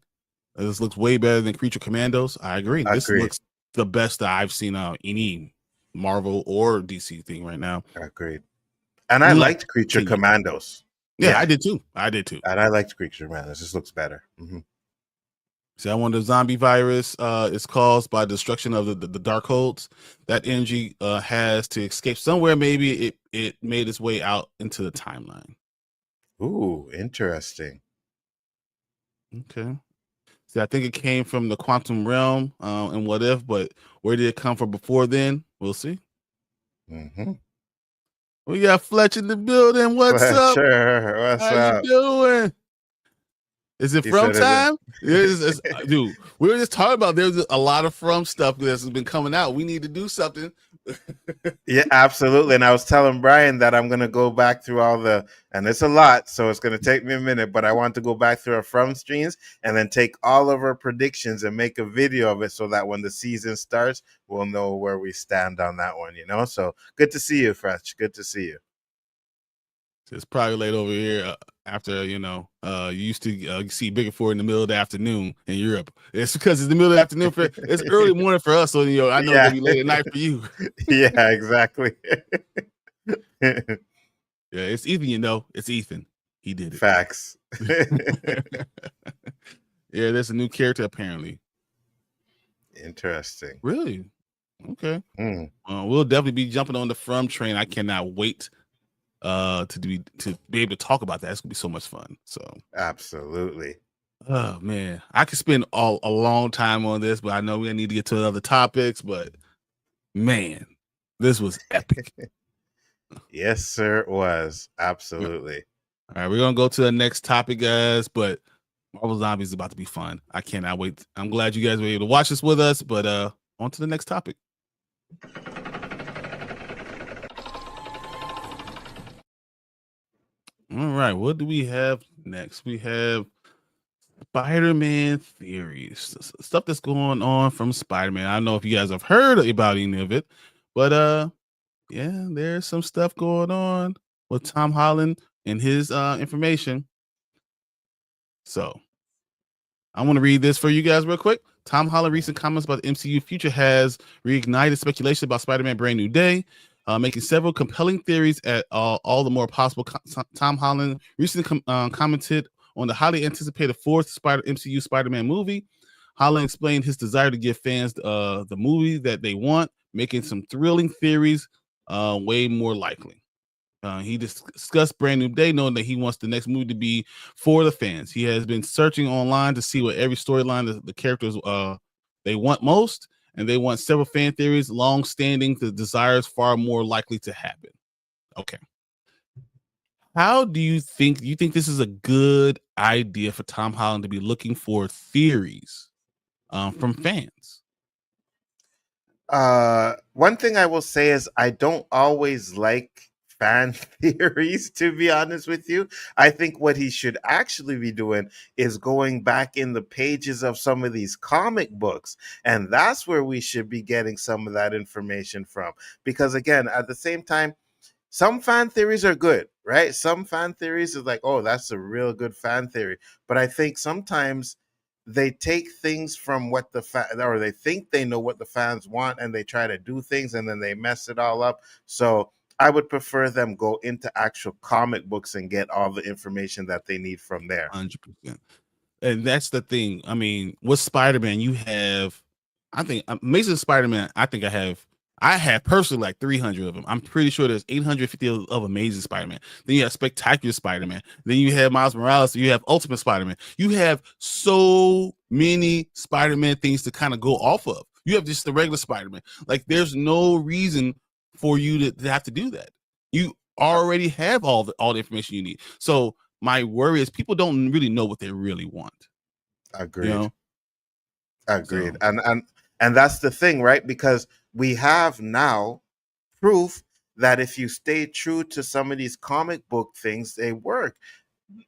This looks way better than Creature Commandos. I agree. This Agreed. looks the best that I've seen any Marvel or DC thing right now. Agreed. And I In liked Creature 10 years. Commandos. Yeah, I did too. I did too. And I liked Creature Commandos. This looks better. Mm-hmm. See, I wonder the zombie virus is caused by destruction of the dark holds that energy has to escape somewhere. Maybe it made its way out into the timeline. Ooh, interesting. Okay. See, I think it came from the quantum realm and what if, but where did it come from before then? We'll see. Mm-hmm. We got Fletch in the building. What's up? Sure. What's How up? you doing? Is it He from said, time? Dude, we were just talking about there's a lot of from stuff that's been coming out. We need to do something. Yeah, absolutely. And I was telling Bryon that I'm going to go back through and it's a lot, so it's going to take me a minute, but I want to go back through our from streams and then take all of our predictions and make a video of it so that when the season starts, we'll know where we stand on that one, So good to see you, Fletch. Good to see you. It's probably late over here after, you used to see Bigaford in the middle of the afternoon in Europe. It's because it's the middle of the afternoon. It's early morning for us. So, I know it's going to be late at night for you. Yeah, exactly. Yeah, it's Ethan, It's Ethan. He did it. Facts. Yeah, there's a new character apparently. Interesting. Really? Okay. Mm. We'll definitely be jumping on the from train. I cannot wait to be able to talk about that. It's gonna be so much fun. So absolutely. Oh man, I could spend a long time on this, but I know we need to get to other topics. But man, this was epic. Yes, sir, it was. Absolutely. All right, we're gonna go to the next topic, guys. But Marvel Zombies is about to be fun. I cannot wait. I'm glad you guys were able to watch this with us. But on to the next topic. All right, what do we have next? We have Spider-Man theories, stuff that's going on from Spider-Man. I don't know if you guys have heard about any of it, but yeah, there's some stuff going on with Tom Holland and his information. So I want to read this for you guys real quick. Tom Holland recent comments about the MCU future has reignited speculation about Spider-Man Brand New Day, making several compelling theories at all the more possible. Tom Holland recently commented on the highly anticipated fourth MCU Spider-Man movie. Holland explained his desire to give fans the movie that they want, making some thrilling theories way more likely. He discussed Brand New Day, knowing that he wants the next movie to be for the fans. He has been searching online to see what every storyline the characters they want most, and they want several fan theories, long-standing. The desire is far more likely to happen. Okay. How do you think? You think this is a good idea for Tom Holland to be looking for theories from fans? One thing I will say is I don't always like fan theories, to be honest with you. I think what he should actually be doing is going back in the pages of some of these comic books, and that's where we should be getting some of that information from. Because again, at the same time, some fan theories are good, right? Some fan theories is like, oh, that's a real good fan theory. But I think sometimes they take things from what or they think they know what the fans want, and they try to do things and then they mess it all up. So I would prefer them go into actual comic books and get all the information that they need from there. 100%. And that's the thing. I mean, with Spider-Man, you have, I think, Amazing Spider-Man, I think I have I have personally like 300 of them. I'm pretty sure there's 850 of Amazing Spider-Man. Then you have Spectacular Spider-Man. Then you have Miles Morales. You have Ultimate Spider-Man. You have so many Spider-Man things to kind of go off of. You have just the regular Spider-Man. Like, there's no reason for you to have to do that. You already have all the information you need. So my worry is people don't really know what they really want. Agreed. You know? Agreed. So. And that's the thing, right? Because we have now proof that if you stay true to some of these comic book things, they work.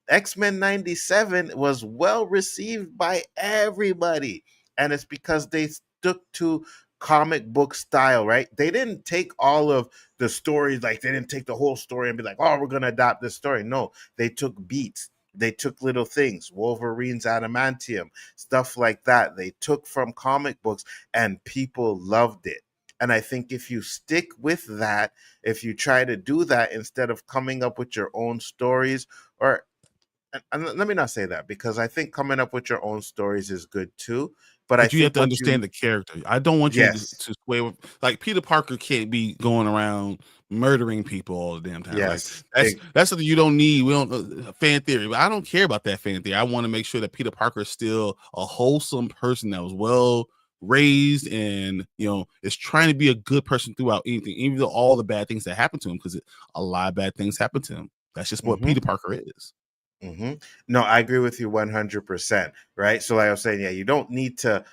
X-Men 97 was well received by everybody, and it's because they stuck to comic book style, right? They didn't take all of the stories, like they didn't take the whole story and be like, oh, we're gonna adapt this story. No, they took beats, they took little things, Wolverine's adamantium, stuff like that. They took from comic books, and people loved it. And I think if you stick with that, if you try to do that instead of coming up with your own stories, or and let me not say that, because I think coming up with your own stories is good too. But I But you have think to what you, understand the character. I don't want you yes, to sway with, like, Peter Parker can't be going around murdering people all the damn time. Like, yes, that's something you don't need. We don't fan theory. But I don't care about that fan theory. I want to make sure that Peter Parker is still a wholesome person that was well raised and is trying to be a good person throughout anything, even though all the bad things that happen to him, because a lot of bad things happen to him. That's just what hmm Peter Parker is. hmm No, I agree with you 100%. Right. So, like I was saying, yeah, you don't need to,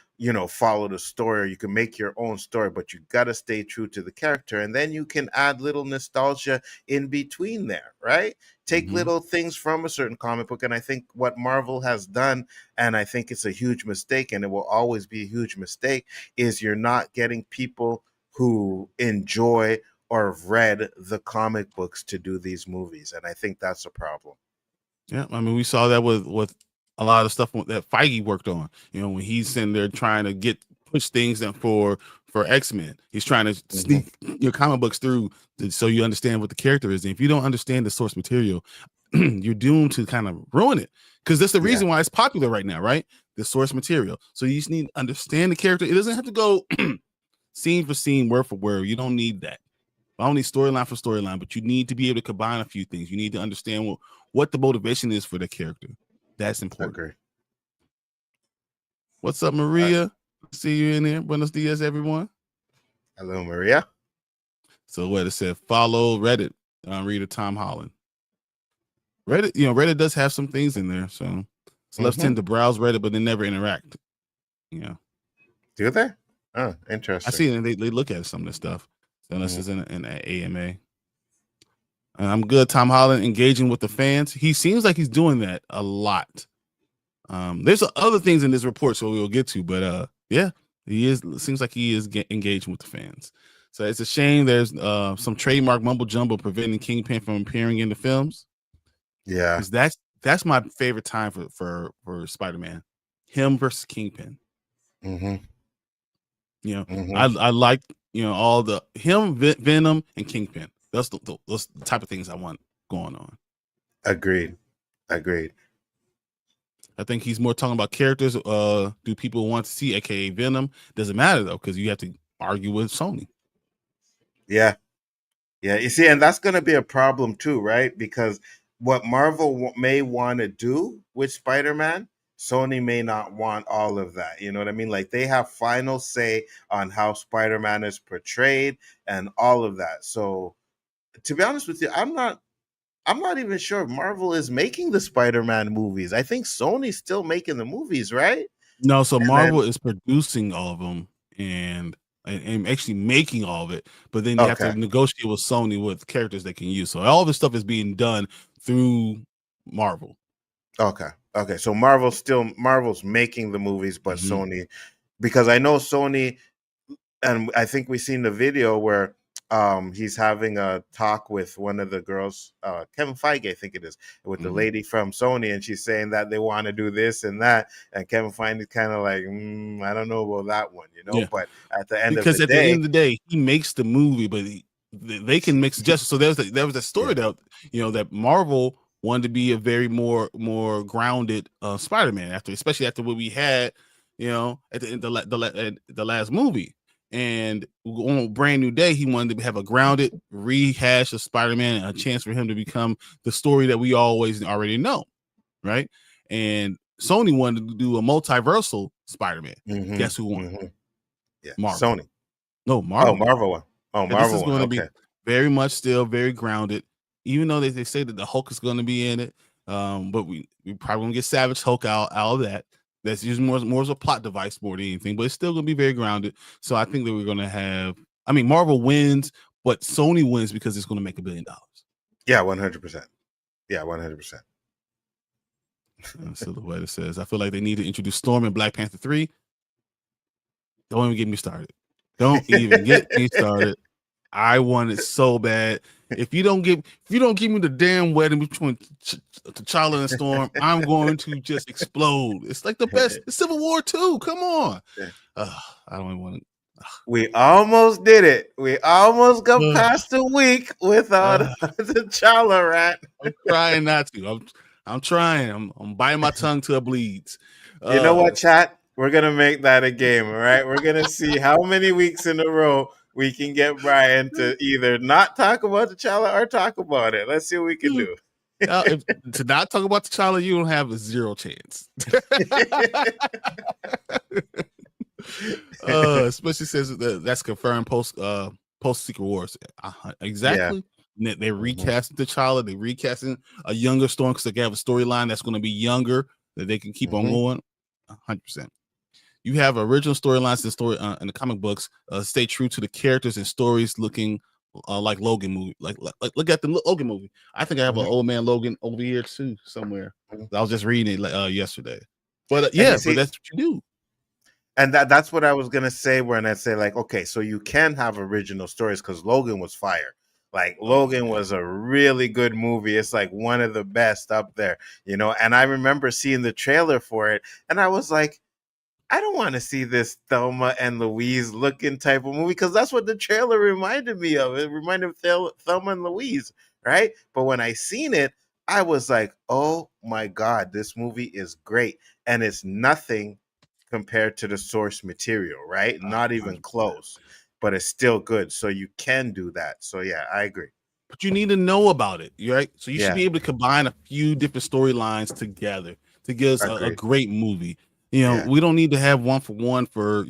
follow the story, or you can make your own story, but you got to stay true to the character. And then you can add little nostalgia in between there. Right. Take Mm-hmm. little things from a certain comic book. And I think what Marvel has done, and I think it's a huge mistake, and it will always be a huge mistake, is you're not getting people who enjoy or have read the comic books to do these movies. And I think that's a problem. Yeah, I mean, we saw that with a lot of stuff that Feige worked on. When he's in there trying to push things that for X-Men, he's trying to hmm sneak your comic books through so you understand what the character is. And if you don't understand the source material, you're doomed to kind of ruin it, because that's the Yeah. reason why it's popular right now, right? The source material. So you just need to understand the character. It doesn't have to go scene for scene, word for word. You don't need that. I don't need storyline for storyline, but you need to be able to combine a few things. You need to understand what the motivation is for the character. That's important. Agree. What's up, Maria? See you in there. Buenos dias, everyone. Hello, Maria. So what it said, follow Reddit, reader Tom Holland. Reddit, Reddit does have some things in there. So celebs tend to browse Reddit, but they never interact. Do they? Oh, I interesting. see it, and they look at some of this stuff. So unless it's in an AMA. And I'm good. Tom Holland engaging with the fans. He seems like he's doing that a lot. There's other things in this report, so we'll get to, but yeah, he is. Seems like he is engaging with the fans. So it's a shame there's some trademark mumbo jumbo preventing Kingpin from appearing in the films. Yeah, because that's my favorite time for Spider-Man, him versus Kingpin. I like all the him, Venom, and Kingpin. That's those type of things I want going on. Agreed. I think he's more talking about characters. Do people want to see, aka Venom? Doesn't matter though, because you have to argue with Sony. Yeah. You see, and that's going to be a problem too, right? Because what Marvel may want to do with Spider-Man, Sony may not want all of that. You know what I mean? Like, they have final say on how Spider-Man is portrayed and all of that. So, to be honest with you, I'm not even sure if Marvel is making the Spider-Man movies. I think Sony's still making the movies, right? No, so And Marvel then, is producing all of them and actually making all of it, but then you have to okay. negotiate with Sony with characters they can use. So all this stuff is being done through Marvel. Okay. So Marvel's making the movies, but Sony, because I know Sony, and I think we seen the video where he's having a talk with one of the girls, Kevin Feige, I think it is, with the lady from Sony, and she's saying that they want to do this and that, and Kevin Feige is kind of like, I don't know about that one, Yeah. But at the end because of the at the day, end of the day, he makes the movie, but they can make suggestions. So there was a story that that Marvel wanted to be a very more grounded Spider-Man especially after what we had, at the end the last movie. And on a brand new day, he wanted to have a grounded rehash of Spider-Man, a chance for him to become the story that we always already know, right? And Sony wanted to do a multiversal Spider-Man. Mhm, Guess who won? mhm. Yeah, Marvel. Sony. No, Oh, Marvel. Marvel one. Oh, And this is Marvel one. going to be Okay. very much still very grounded, even though they say that the Hulk is going to be in it. But we probably gonna get Savage Hulk out of that. That's used more as a plot device more than anything, but it's still gonna be very grounded. So I think that we're gonna have. I mean, Marvel wins, but Sony wins because it's gonna make $1 billion. Yeah, 100%. Yeah, 100%. So the way it says, I feel like they need to introduce Storm in Black Panther 3. Don't even get me started. Don't even get me started. I want it so bad. If you don't give me the damn wedding between T'Challa and Storm, I'm going to just explode. It's like the best. It's Civil War 2. Come on. I don't even want to. We almost did it. We almost got past a week without the T'Challa rat. I'm trying not to. I'm trying. I'm biting my tongue till it bleeds. You know what, chat? We're gonna make that a game, all right? We're gonna see how many weeks in a row we can get Bryon to either not talk about T'Challa or talk about it. Let's see what we can do. To not talk about T'Challa, you don't have a zero chance. Especially since that's confirmed post Secret Wars. Exactly. Yeah. They recasting T'Challa. They recasting a younger Storm because they have a storyline that's going to be younger that they can keep on going. 100%. You have original storylines in the comic books. Stay true to the characters and stories, looking like Logan movie. Like look at the Logan movie. I think I have an old man Logan over here too somewhere. I was just reading it yesterday. But but that's what you do. And that's what I was gonna say. When I say like, okay, so you can have original stories because Logan was fire. Like Logan was a really good movie. It's like one of the best up there, And I remember seeing the trailer for it, and I was like, I don't want to see this Thelma and Louise looking type of movie because that's what the trailer reminded me of. It reminded me of Thelma and Louise, right? But when I seen it, I was like, oh my God, this movie is great. And it's nothing compared to the source material, right? Not even close, but it's still good. So you can do that. So yeah, I agree. But you need to know about it, right? So you should be able to combine a few different storylines together to give us a great movie. We don't need to have one for one for,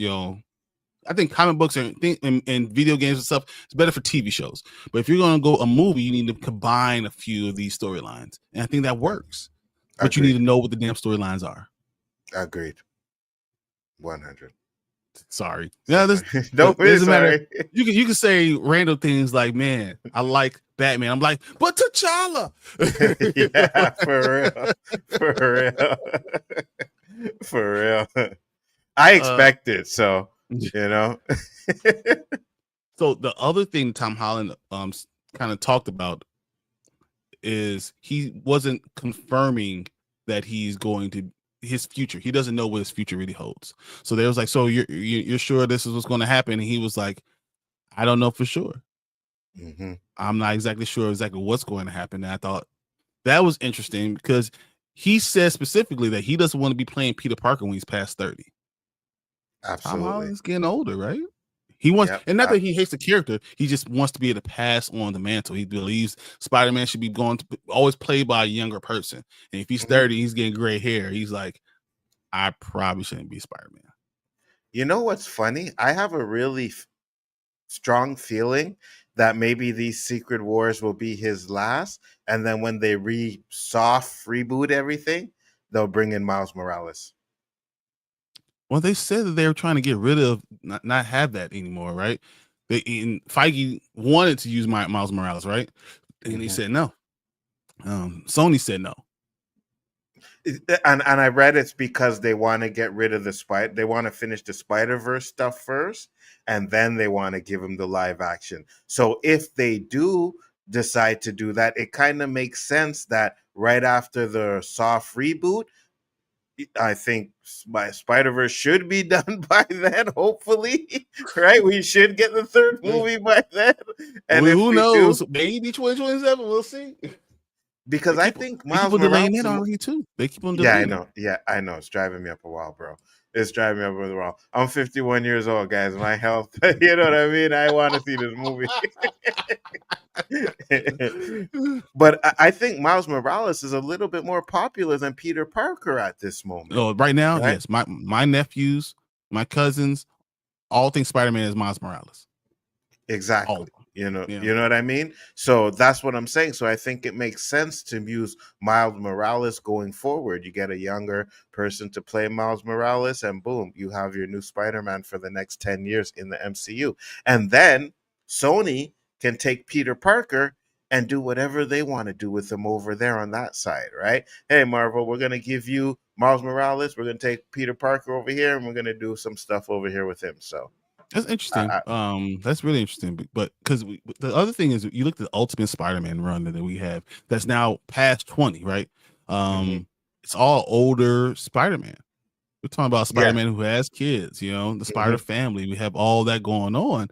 I think comic books and video games and stuff, it's better for TV shows. But if you're going to go a movie, you need to combine a few of these storylines. And I think that works. But you need to know what the damn storylines are. Agreed. 100. Sorry. Yeah, don't be sorry. You can say random things like, man, I like Batman. I'm like, but T'Challa. Yeah, for real. For real. I expect it, so So the other thing Tom Holland kind of talked about is he wasn't confirming that he's going to his future. He doesn't know what his future really holds. So they was like, so you're sure this is what's going to happen? And he was like, I don't know for sure. I'm not exactly sure what's going to happen. And I thought that was interesting because he said specifically that he doesn't want to be playing Peter Parker when he's past 30. Absolutely. Tom Holland's getting older, right? He wants, and not that he hates the character, he just wants to be able to pass on the mantle. He believes Spider-Man should be always played by a younger person. And if he's 30, he's getting gray hair. He's like, I probably shouldn't be Spider-Man. You know what's funny? I have a really strong feeling that maybe these Secret Wars will be his last, and then when they reboot everything, they'll bring in Miles Morales. Well, they said that they were trying to get rid of, not have that anymore, right? Feige wanted to use Miles Morales, right? And he said no. Sony said no. And I read it's because they want to get rid of they want to finish the Spider-Verse stuff first, and then they want to give him the live action. So if they do decide to do that, it kind of makes sense that right after the soft reboot, I think Spider-Verse should be done by then, hopefully, right? We should get the third movie by then. And who knows? Maybe 2027, we'll see. Because I think Miles Morales delaying it already too. They keep on delaying. Yeah, I know. It's driving me up a while, bro. It's driving me up the wall. I'm 51 years old, guys. My health, you know what I mean? I want to see this movie. But I think Miles Morales is a little bit more popular than Peter Parker at this moment. Oh, right now, Right? yes. My nephews, my cousins, all think Spider-Man is Miles Morales. All Exactly. of them. You Yeah. know what I mean? So that's what I'm saying. So I think it makes sense to use Miles Morales going forward. You get a younger person to play Miles Morales, and boom, you have your new Spider-Man for the next 10 years in the MCU. And then Sony can take Peter Parker and do whatever they want to do with him over there on that side, right? Hey, Marvel, we're going to give you Miles Morales. We're going to take Peter Parker over here, and we're going to do some stuff over here with him. So That's interesting. I, That's really interesting. But because the other thing is, you look at the Ultimate Spider-Man run that we have that's now past 20, right? Mhm. It's all older Spider-Man. We're talking about Yeah. Spider-Man who has kids, the Spider Mhm. family. We have all that going on.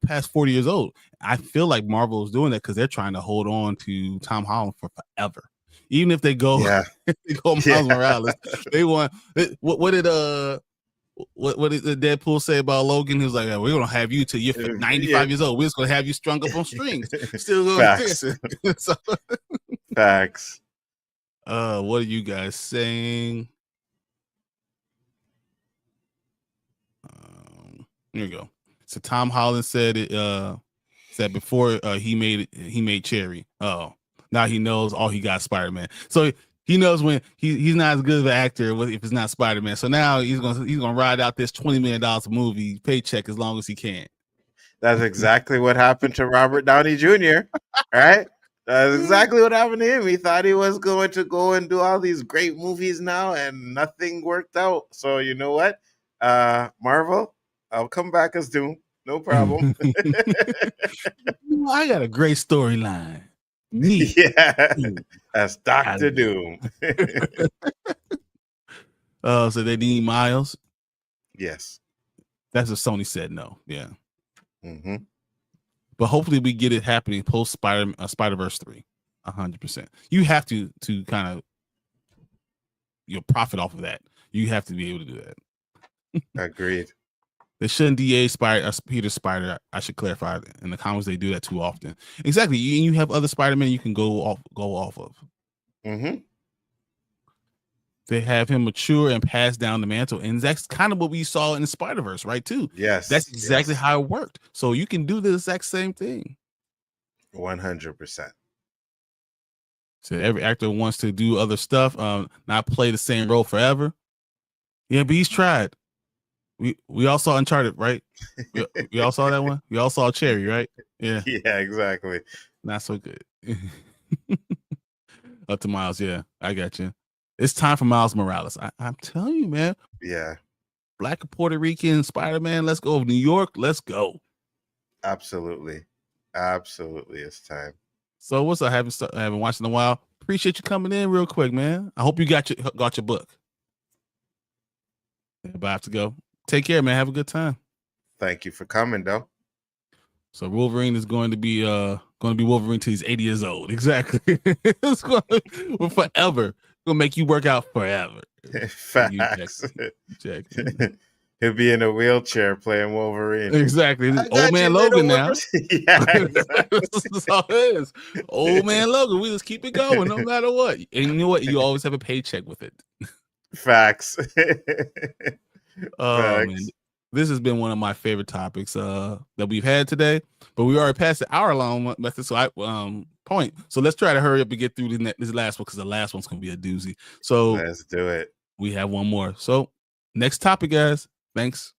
Past 40 years old. I feel like Marvel is doing that because they're trying to hold on to Tom Holland for forever. Even if they go, Yeah. if they go Miles Yeah. Morales, they want. What did what did the Deadpool say about Logan? He was like, "We're gonna have you till you're Yeah. 95 years old. We're just gonna have you strung up on strings, still gonna Facts. dance." So, Facts. what are you guys saying? Here you go. So Tom Holland said it. Said before he made Cherry. Oh, now he knows all he got Spider-Man. So he knows when he's not as good of an actor if it's not Spider-Man. So now he's gonna ride out this $20 million movie paycheck as long as he can. That's exactly what happened to Robert Downey Jr. Right? That's exactly what happened to him. He thought he was going to go and do all these great movies now, and nothing worked out. So you know what? Marvel, I'll come back as Doom. No problem. I got a great storyline. Me. Yeah. Ooh, That's Doctor Doom. So they need Miles. Yes. That's what Sony said no. Yeah. Mm-hmm. But hopefully we get it happening post Spider-Verse 3. 100%. You have to kind of profit off of that. You have to be able to do that. Agreed. They shouldn't DA Peter Spider. I should clarify in the comics they do that too often. Exactly. You have other Spider-Man you can go off of. Mm-hmm. They have him mature and pass down the mantle, and that's kind of what we saw in the Spider-Verse, right? Too. Yes. That's exactly how it worked. So you can do the exact same thing. 100%. So every actor wants to do other stuff, not play the same role forever. Yeah, but he's tried. We all saw Uncharted, right? We all saw that one. We all saw Cherry, right? Yeah. Yeah, exactly. Not so good. Up to Miles, yeah. I got you. It's time for Miles Morales. I'm telling you, man. Yeah. Black Puerto Rican Spider-Man. Let's go. New York. Let's go. Absolutely. Absolutely. It's time. So what's up? I haven't watched in a while. Appreciate you coming in real quick, man. I hope you got your book. But I have to go. Take care, man. Have a good time. Thank you for coming, though. So Wolverine is going to be Wolverine till he's 80 years old. Exactly. It's going to forever. Gonna make you work out forever. Facts. Jack. He'll be in a wheelchair playing Wolverine. Exactly. Old man Logan now. Yeah, exactly. That's all it is. Old man Logan. We just keep it going no matter what. And you know what? You always have a paycheck with it. Facts. Oh Facts. man. This has been one of my favorite topics that we've had today, but we already passed the hour-long method. So point. So let's try to hurry up and get through this last one because the last one's gonna be a doozy. So let's do it. We have one more. So next topic, guys. Thanks.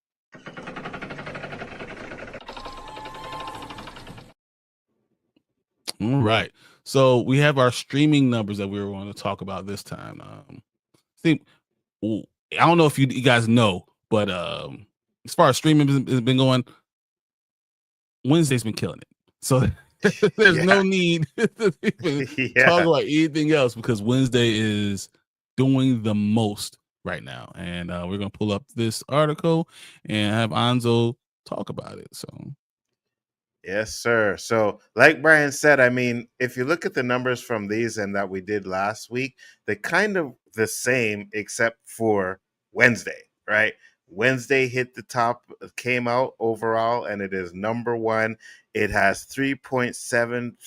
All right. So we have our streaming numbers that we were going to talk about this time. I don't know if you guys know, but as far as streaming has been going, Wednesday's been killing it. So there's no need to even talk about anything else because Wednesday is doing the most right now. And we're going to pull up this article and have Anzo talk about it. So. Yes, sir. So, like Bryon said, I mean, if you look at the numbers from these and that we did last week, they're kind of the same except for Wednesday, right? Wednesday hit the top, came out overall, and it is number one. It has 370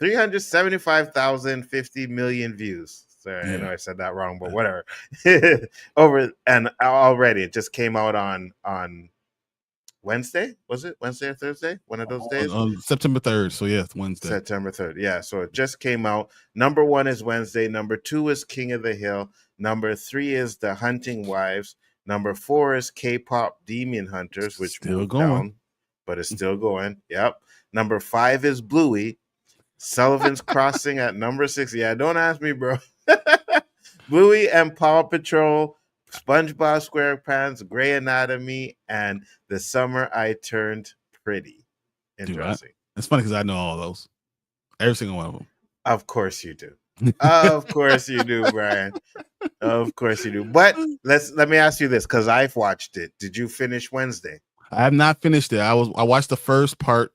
375,050 million views. Sorry, I Yeah. know I said that wrong, but whatever. Over and already it just came out on Wednesday. Was it Wednesday or Thursday? One of those days. On September 3rd. So yeah, it's Wednesday. September 3rd. Yeah, so it just came out. Number one is Wednesday. Number two is King of the Hill. Number three is The Hunting Wives. Number four is K-pop Demon Hunters, which Still moved going. down, but it's still going. Yep. Number five is Bluey. Sullivan's Crossing at number six. Yeah, don't ask me, bro. Bluey and Paw Patrol, SpongeBob SquarePants, Grey Anatomy, and The Summer I Turned Pretty. Dude, Interesting. it's funny because I know all those. Every single one of them. Of course you do. Of course you do, Brian. Of course you do. But let me ask you this, because I've watched it. Did you finish Wednesday? I have not finished it. I watched the first part.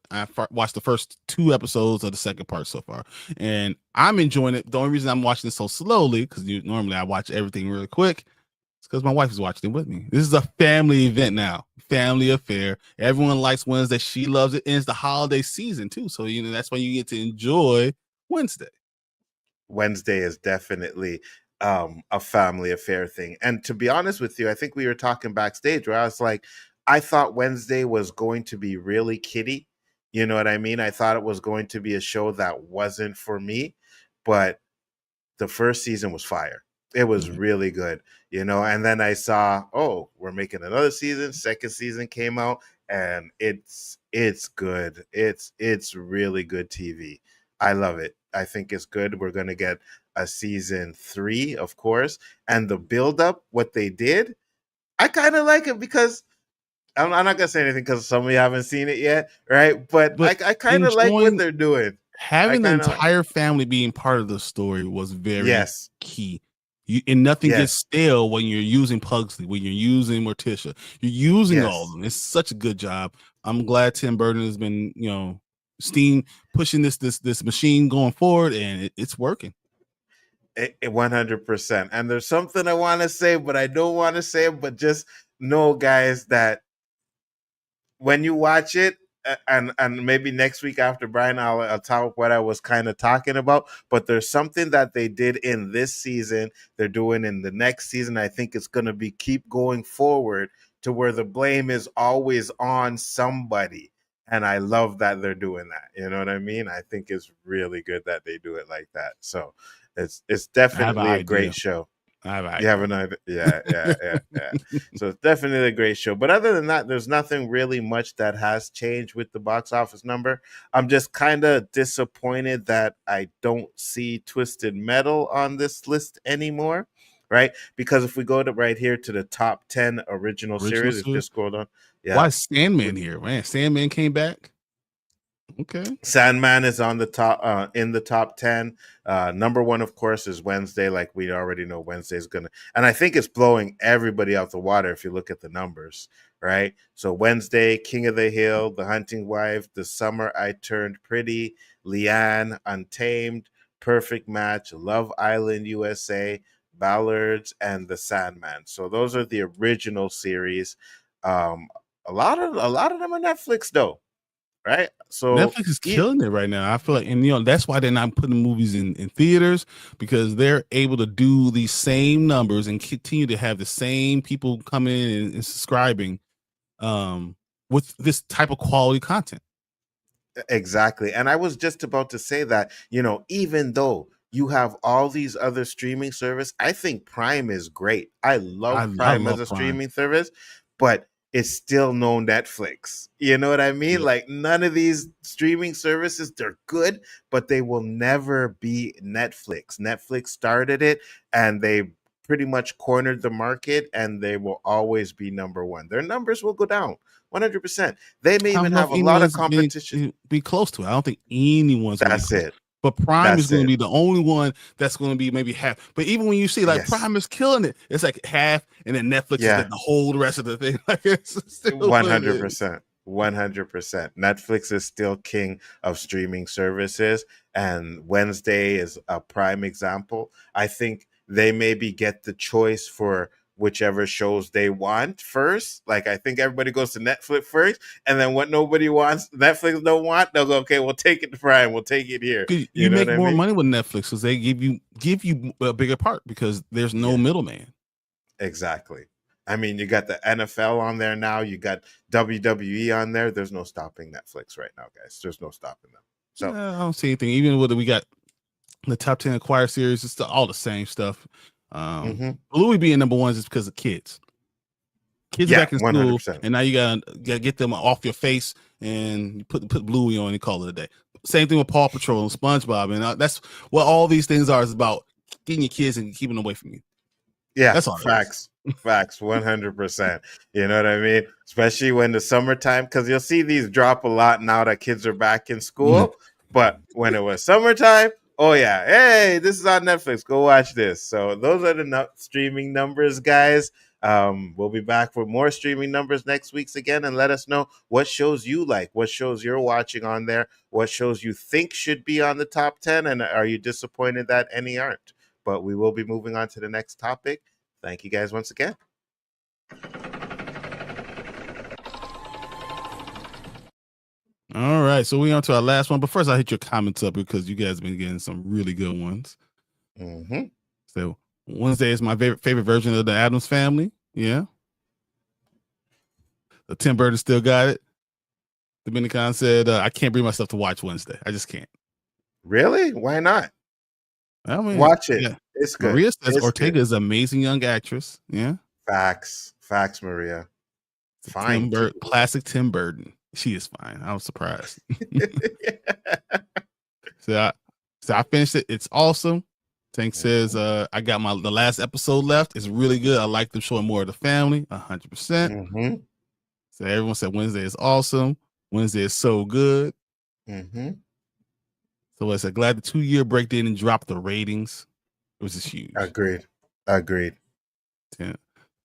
Watched the first 2 episodes of the second part so far, and I'm enjoying it. The only reason I'm watching it so slowly, because normally I watch everything really quick, is because my wife is watching it with me. This is a family event now, family affair. Everyone likes Wednesday. She loves it, and it's the holiday season too. So that's when you get to enjoy Wednesday. Wednesday is definitely a family affair thing. And to be honest with you, I think we were talking backstage where I was like, I thought Wednesday was going to be really kiddie. You know what I mean? I thought it was going to be a show that wasn't for me, but the first season was fire. It was really good, and then I saw, oh, we're making another season. Second season came out, and it's good. It's really good TV. I love it. I think it's good. We're going to get a season 3, of course. And the build up, what they did, I kind of like it because I'm not going to say anything because some of you haven't seen it yet, right? But I kind of like what they're doing. Having the entire family being part of the story was very key. And nothing gets stale when you're using Pugsley, when you're using Morticia. You're using all of them. It's such a good job. I'm glad Tim Burton has been, steam pushing this machine going forward, and it's working. 100%. And there's something I want to say, but I don't want to say it. But just know, guys, that when you watch it, and maybe next week after Brian, I'll talk what I was kind of talking about. But there's something that they did in this season, they're doing in the next season. I think it's going to be keep going forward to where the blame is always on somebody. And I love that they're doing that. You know what I mean? I think it's really good that they do it like that. So it's definitely a great show. You have an idea. Yeah. So it's definitely a great show. But other than that, there's nothing really much that has changed with the box office number. I'm just kind of disappointed that I don't see Twisted Metal on this list anymore, right? Because if we go to right here to the top 10 original series, if you just scroll down. Yeah. Why is Sandman here, man? Sandman came back. Okay. Sandman is on the top in the top 10. Number one, of course, is Wednesday. Like we already know, Wednesday's gonna, and I think it's blowing everybody out the water if you look at the numbers, right? So Wednesday, King of the Hill, The Hunting Wife, The Summer I Turned Pretty, Leanne, Untamed, Perfect Match, Love Island USA, Ballards, and The Sandman. So those are the original series. A lot of them are Netflix though. Right, so Netflix is killing it right now. I feel like, and that's why they're not putting movies in theaters, because they're able to do these same numbers and continue to have the same people coming in and subscribing with this type of quality content. Exactly. And I was just about to say that, even though you have all these other streaming service, I think Prime is great. I love Prime as a streaming service, but it's still no Netflix. You know what I mean? Yeah. Like none of these streaming services, they're good, but they will never be Netflix. Netflix started it and they pretty much cornered the market, and they will always be number one. Their numbers will go down 100%. They may even have a lot of competition. Be close to it. I don't think anyone's going to be close. It. But Prime is going to be the only one that's going to be maybe half. But even when you see Prime is killing it, it's like half, and then Netflix is like the whole rest of the thing. Like it's still 100%. 100%. Netflix is still king of streaming services, and Wednesday is a prime example. I think they maybe get the choice for whichever shows they want first. Like I think everybody goes to Netflix first, and then what nobody wants, Netflix don't want, they'll go, okay, we'll take it to Prime, we'll take it here. 'Cause You you know make what I more mean? money with Netflix because they give you a bigger part because there's no Yeah. middleman. Exactly. I mean, you got the NFL on there now. You got WWE on there. There's no stopping Netflix right now, guys. There's no stopping them. So, I don't see anything. Even with we got the top 10 acquired series, it's all the same stuff. Bluey being number one is just because of kids. Kids are yeah, back in school, 100%. and now you gotta get them off your face and you put Bluey on and call it a day. Same thing with Paw Patrol and SpongeBob, and that's what all these things are, is about getting your kids and keeping them away from you. Yeah, That's all. facts. Facts, 100%. You know what I mean? Especially when the summertime, because you'll see these drop a lot now that kids are back in school. But when it was summertime, oh yeah, hey, this is on Netflix. Go watch this. So those are the streaming numbers, guys. We'll be back with more streaming numbers next week's again, and let us know what shows you like, what shows you're watching on there, what shows you think should be on the top 10, and are you disappointed that any aren't? But we will be moving on to the next topic. Thank you guys once again. All right, so we on to our last one, but first I'll hit your comments up because you guys have been getting some really good ones. So Wednesday is my favorite version of the Addams Family. Yeah. Tim Burton still got it. Dominican said, I can't bring myself to watch Wednesday. I just can't. Really? Why not? I mean, watch it. Yeah. It's good. Maria says it's Ortega good. is an amazing young actress. Yeah. Facts, Maria. Fine. Classic Tim Burton. She is fine. I was surprised. So I finished it. It's awesome. Tank says, I got the last episode left. It's really good. I like them showing more of the family. 100%. So everyone said Wednesday is awesome. Wednesday is so good. So I said, glad the 2-year break didn't drop the ratings. It was just huge. Agreed.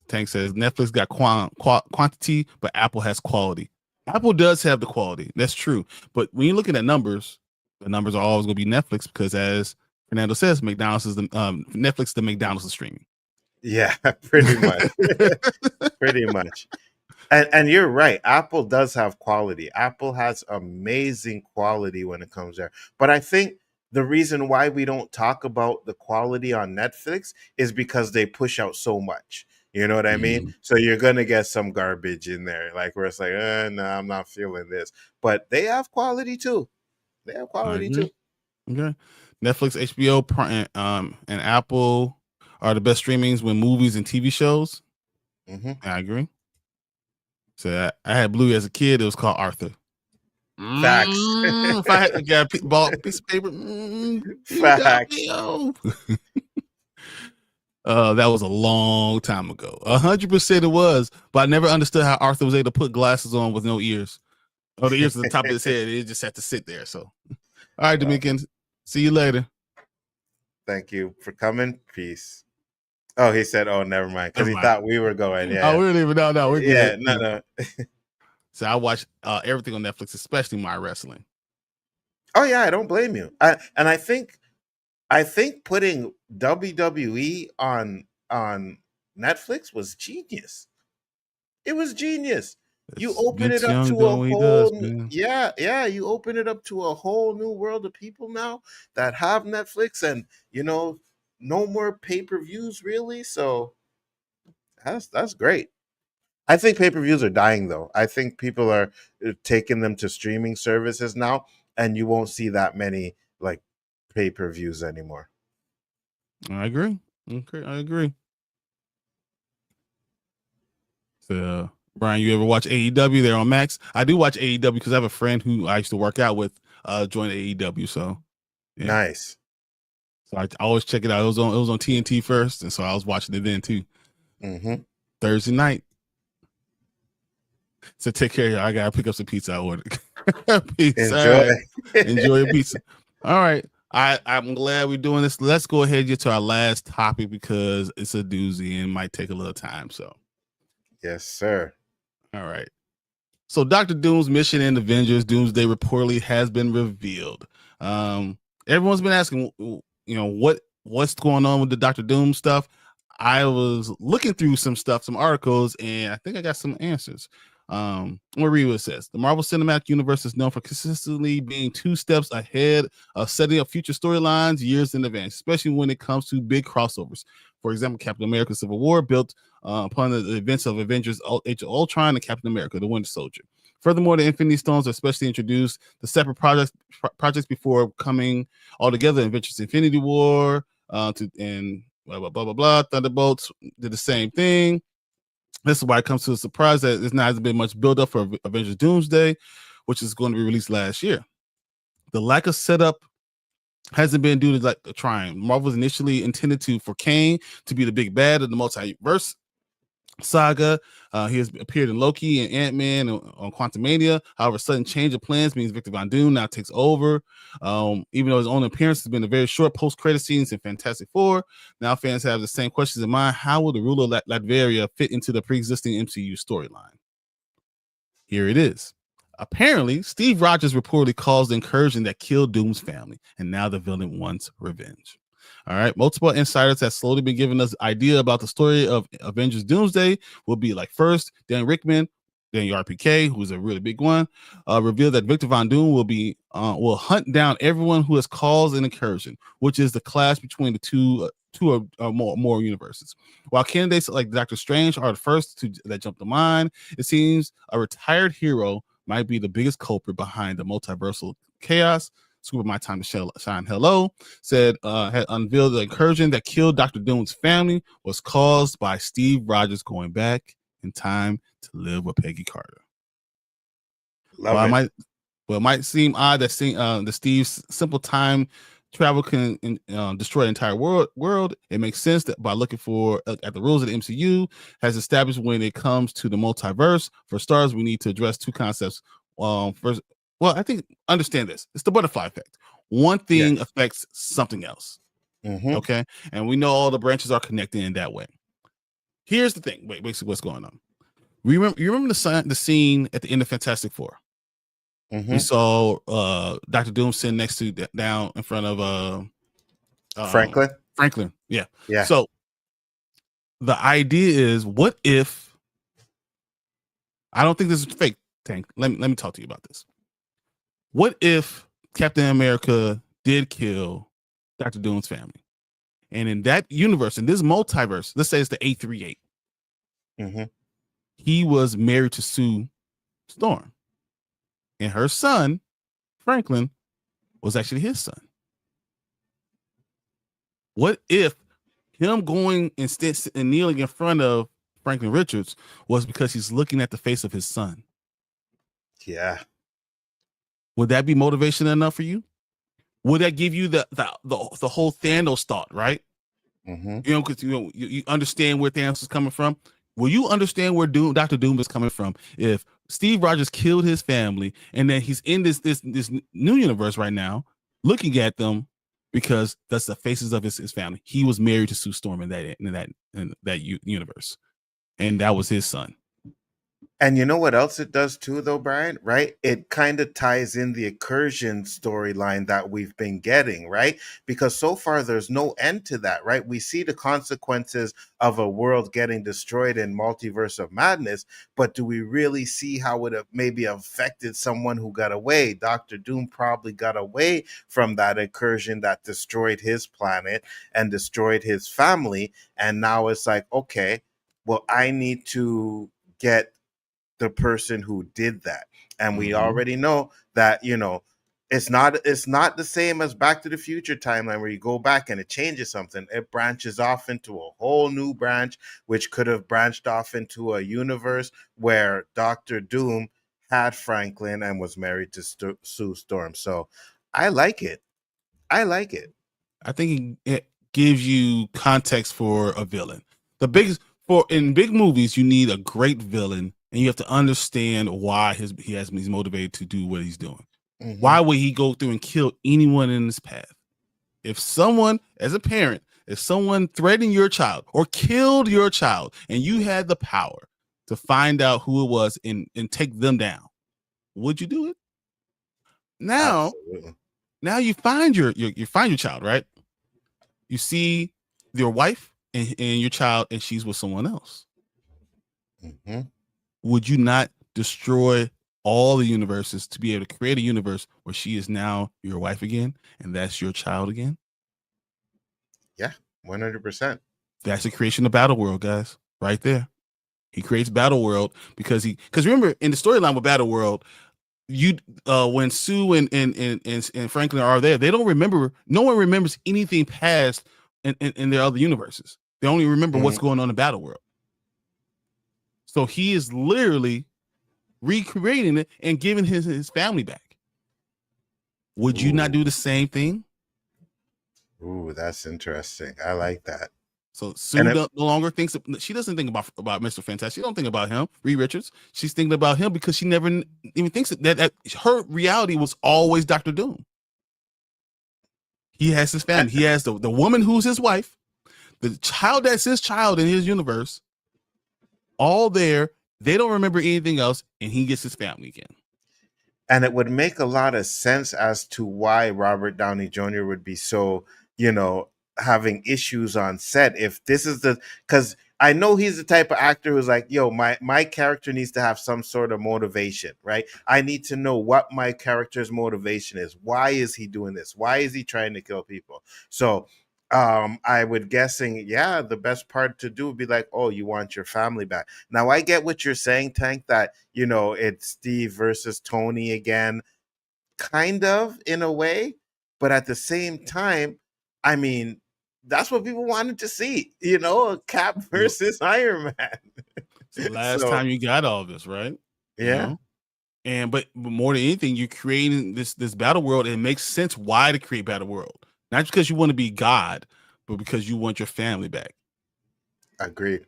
Tank says Netflix got quantity, but Apple has quality. Apple does have the quality. That's true. But when you're looking at numbers, the numbers are always going to be Netflix because, as Fernando says, McDonald's is the Netflix, the McDonald's of streaming. Yeah, pretty much. Pretty much. And you're right. Apple does have quality. Apple has amazing quality when it comes there. But I think the reason why we don't talk about the quality on Netflix is because they push out so much. You know what I mean? So you're going to get some garbage in there, like where it's like, no, I'm not feeling this. But they have quality too. Okay. Netflix, HBO, Prime, and Apple are the best streamings when movies and TV shows. I agree. So I had Bluey as a kid. It was called Arthur. Facts. If I had to get a piece of paper, Facts. That was a long time ago. 100% it was, but I never understood how Arthur was able to put glasses on with no ears. Oh, the ears at the top of his head. It just had to sit there. So, all right, Dominican. See you later. Thank you for coming. Peace. Oh, he said, "Oh, never mind," because he thought we were going. Yeah. Oh, we didn't even know. No, we're good. Yeah, no. So I watch everything on Netflix, especially my wrestling. Oh yeah, I don't blame you. I think putting WWE on Netflix was genius. It was genius. You open it up to a whole you open it up to a whole new world of people now that have Netflix, and no more pay-per-views really. So that's great. I think pay-per-views are dying though. I think people are taking them to streaming services now, and you won't see that many like pay-per-views anymore. I agree. Okay, I agree. So, Bryon, you ever watch AEW? They're on Max. I do watch AEW because I have a friend who I used to work out with joined AEW. So, yeah. Nice. So I always check it out. It was on TNT first, and so I was watching it then too. Thursday night. So take care of y'all. I gotta pick up some pizza I ordered. Pizza. Enjoy your pizza. All right. I'm glad we're doing this. Let's go ahead and get to our last topic because it's a doozy and might take a little time. So, yes, sir. All right. So, Dr. Doom's mission in Avengers Doomsday reportedly has been revealed. Everyone's been asking, what what's going on with the Doctor Doom stuff, I was looking through some stuff, some articles, and I think I got some answers. I'm gonna read what it says. The Marvel Cinematic Universe is known for consistently being 2 steps ahead of setting up future storylines years in advance, especially when it comes to big crossovers. For example, Captain America: Civil War built upon the events of Avengers: Age of Ultron and Captain America: The Winter Soldier. Furthermore, the Infinity Stones are especially introduced the separate projects before coming all together. Avengers: Infinity War and blah blah blah blah blah. Thunderbolts did the same thing. This is why it comes to a surprise that there's not hasn't been much build up for Avengers Doomsday, which is going to be released last year. The lack of setup hasn't been due to like trying. Marvel was initially intended for Kane to be the big bad of the multiverse saga. He has appeared in Loki and Ant-Man on Quantumania. However, sudden change of plans means Victor Von Doom now takes over. Even though his own appearance has been a very short post-credit scenes in Fantastic Four, now fans have the same questions in mind. How will the ruler of Latveria fit into the pre-existing MCU storyline? Here it is. Apparently, Steve Rogers reportedly caused the incursion that killed Doom's family, and now the villain wants revenge. All right. Multiple insiders have slowly been giving us idea about the story of Avengers Doomsday. Will be like first, Dan Rickman, then RPK, who's a really big one, revealed that Victor Von Doom will hunt down everyone who has caused an incursion, which is the clash between the two or more universes. While candidates like Doctor Strange are the first that jump to mind, it seems a retired hero might be the biggest culprit behind the multiversal chaos. Scuba My Time to Shine Hello said had unveiled the incursion that killed Dr. Doom's family was caused by Steve Rogers going back in time to live with Peggy Carter. It might seem odd that the Steve's simple time travel can destroy the entire world. It makes sense that by looking at the rules of the MCU has established when it comes to the multiverse. For stars, we need to address 2 concepts. First, well, I think understand this. It's the butterfly effect. One thing affects something else. Mm-hmm. Okay. And we know all the branches are connected in that way. Here's the thing. Basically what's going on. You remember the scene at the end of Fantastic Four? Mm-hmm. We saw Dr. Doom sitting next to down in front of Franklin. Yeah. So the idea is, what if, I don't think this is fake, Tank. Let me talk to you about this. What if Captain America did kill Dr. Doom's family? And in that universe, in this multiverse, let's say it's the 838, he was married to Sue Storm. And her son, Franklin, was actually his son. What if him going and kneeling in front of Franklin Richards was because he's looking at the face of his son? Yeah. Would that be motivation enough for you? Would that give you the whole Thanos thought, right? Mm-hmm. You know, because you understand where Thanos is coming from. Will you understand where Dr. Doom is coming from if Steve Rogers killed his family and then he's in this new universe right now, looking at them because that's the faces of his family? He was married to Sue Storm in that universe, and that was his son. And you know what else it does too, though, Bryon, right? It kind of ties in the incursion storyline that we've been getting, right? Because so far there's no end to that, right? We see the consequences of a world getting destroyed in Multiverse of Madness, but do we really see how it maybe affected someone who got away? Dr. Doom probably got away from that incursion that destroyed his planet and destroyed his family. And now it's like, okay, well, I need to get the person who did that. And we already know that, you know, it's not the same as Back to the Future timeline where you go back and it changes something. It branches off into a whole new branch, which could have branched off into a universe where Dr. Doom had Franklin and was married to Sue Storm. So I like it. I think it gives you context for a villain. In big movies, you need a great villain, and you have to understand why he's motivated to do what he's doing. Mm-hmm. Why would he go through and kill anyone in his path? If someone, as a parent, if someone threatened your child or killed your child, and you had the power to find out who it was and take them down, would you do it? Now you find your child, right? You see your wife and your child, and she's with someone else. Mm-hmm. Would you not destroy all the universes to be able to create a universe where she is now your wife again, and that's your child again? Yeah, 100%. That's the creation of Battle World, guys. Right there. He creates Battle World because remember in the storyline with Battle World, when Sue and Franklin are there, they don't remember. No one remembers anything past in their other universes. They only remember what's going on in Battle World. So he is literally recreating it and giving his family back. Would you not do the same thing? Ooh, that's interesting. I like that. So Sue no longer thinks, she doesn't think about Mr. Fantastic. She don't think about him, Reed Richards. She's thinking about him because she never even thinks that her reality was always Dr. Doom. He has his family. He has the woman who's his wife, the child that's his child in his universe, all there. They don't remember anything else, and he gets his family again. And it would make a lot of sense as to why Robert Downey Jr. would be so, having issues on set. If this is because I know he's the type of actor who's like, yo, my character needs to have some sort of motivation, right? I need to know what my character's motivation is. Why is he doing this? Why is he trying to kill people? So I would guessing, yeah, the best part to do would be like, oh, you want your family back. Now I get what you're saying, Tank, that it's Steve versus Tony again, kind of in a way, but at the same time, I mean, that's what people wanted to see, Cap versus Iron Man. It's the last time you got all this, right? Yeah. And but more than anything, you're creating this battle world, and it makes sense why to create battle world. Not because you want to be God, but because you want your family back. Agreed.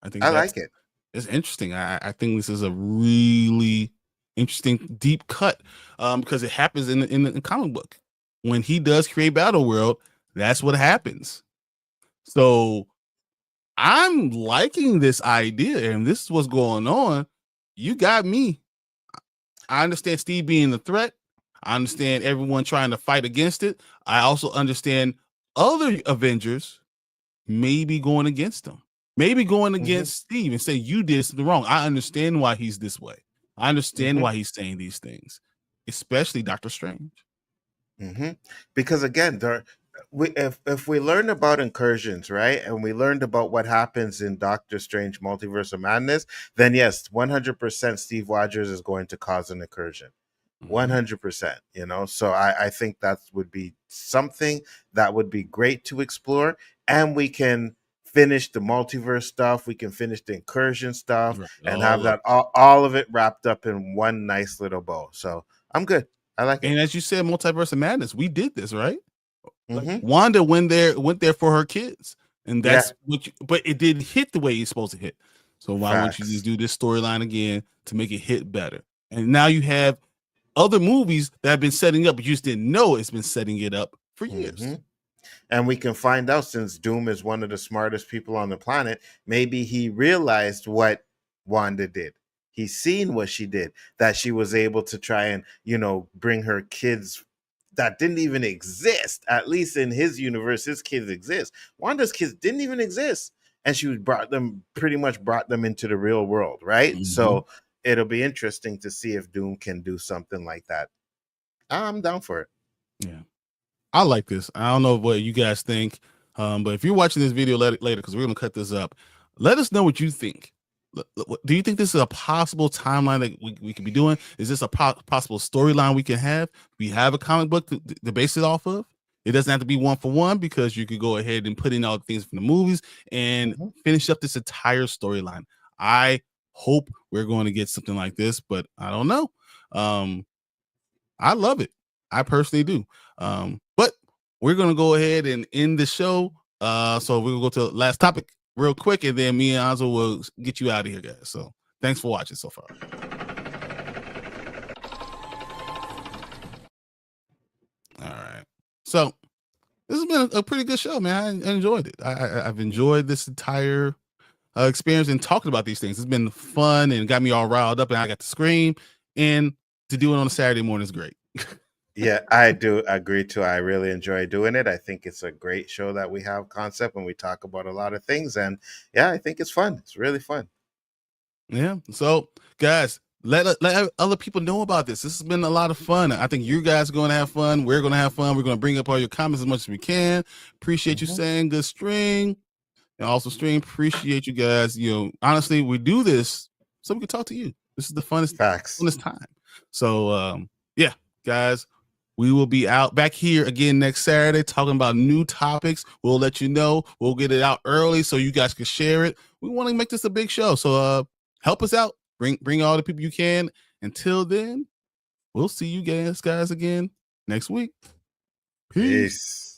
I like it. It's interesting. I think this is a really interesting deep cut because it happens in the comic book. When he does create Battle World, that's what happens. So I'm liking this idea, and this is what's going on. You got me. I understand Steve being the threat. I understand everyone trying to fight against it. I also understand other Avengers maybe going against him, maybe going against Steve and say, you did something wrong. I understand why he's this way. I understand why he's saying these things, especially Doctor Strange. Because again, if we learn about incursions, right, and we learned about what happens in Doctor Strange Multiverse of Madness, then yes, 100% Steve Rogers is going to cause an incursion. 100%, so I think that would be something that would be great to explore, and we can finish the multiverse stuff, we can finish the incursion stuff, and have that all of it wrapped up in one nice little bow. So I'm good. I like it. And as you said, Multiverse of Madness, we did this, right? Like Wanda went there for her kids, and that's but it didn't hit the way it's supposed to hit. So why won't you just do this storyline again to make it hit better? And now you have other movies that have been setting up, but you just didn't know it's been setting it up for years. And we can find out, since Doom is one of the smartest people on the planet, maybe he realized what Wanda did. He's seen what she did, that she was able to try and, bring her kids that didn't even exist. At least in his universe, his kids exist. Wanda's kids didn't even exist. And she brought them into the real world, right? So it'll be interesting to see if Doom can do something like that. I'm down for it. Yeah. I like this. I don't know what you guys think, but if you're watching this video later, because we're going to cut this up, let us know what you think. Do you think this is a possible timeline that we could be doing? Is this a possible storyline we can have? We have a comic book to base it off of. It doesn't have to be one for one, because you could go ahead and put in all the things from the movies and finish up this entire storyline. I hope we're going to get something like this, but I don't know. I love it. I personally do. But we're going to go ahead and end the show. So we're going to go to the last topic real quick, and then me and Anzo will get you out of here, guys. So thanks for watching so far. All right. So this has been a pretty good show, man. I enjoyed it. I've enjoyed this entire experience and talking about these things. It's been fun and got me all riled up, and I got to scream, and to do it on a Saturday morning is great. Yeah, I do agree too. I really enjoy doing it. I think it's a great show that we have concept and we talk about a lot of things. And yeah, I think it's fun. It's really fun. Yeah. So, guys, let other people know about this. This has been a lot of fun. I think you guys are going to have fun. We're going to have fun. We're going to bring up all your comments as much as we can. Appreciate you Mhm. saying good string. And also, stream, appreciate you guys. Honestly, we do this so we can talk to you. This is the Facts. funnest time. So, yeah, guys, we will be out back here again next Saturday talking about new topics. We'll let you know. We'll get it out early so you guys can share it. We want to make this a big show. So, help us out. Bring all the people you can. Until then, we'll see you guys again next week. Peace. Peace.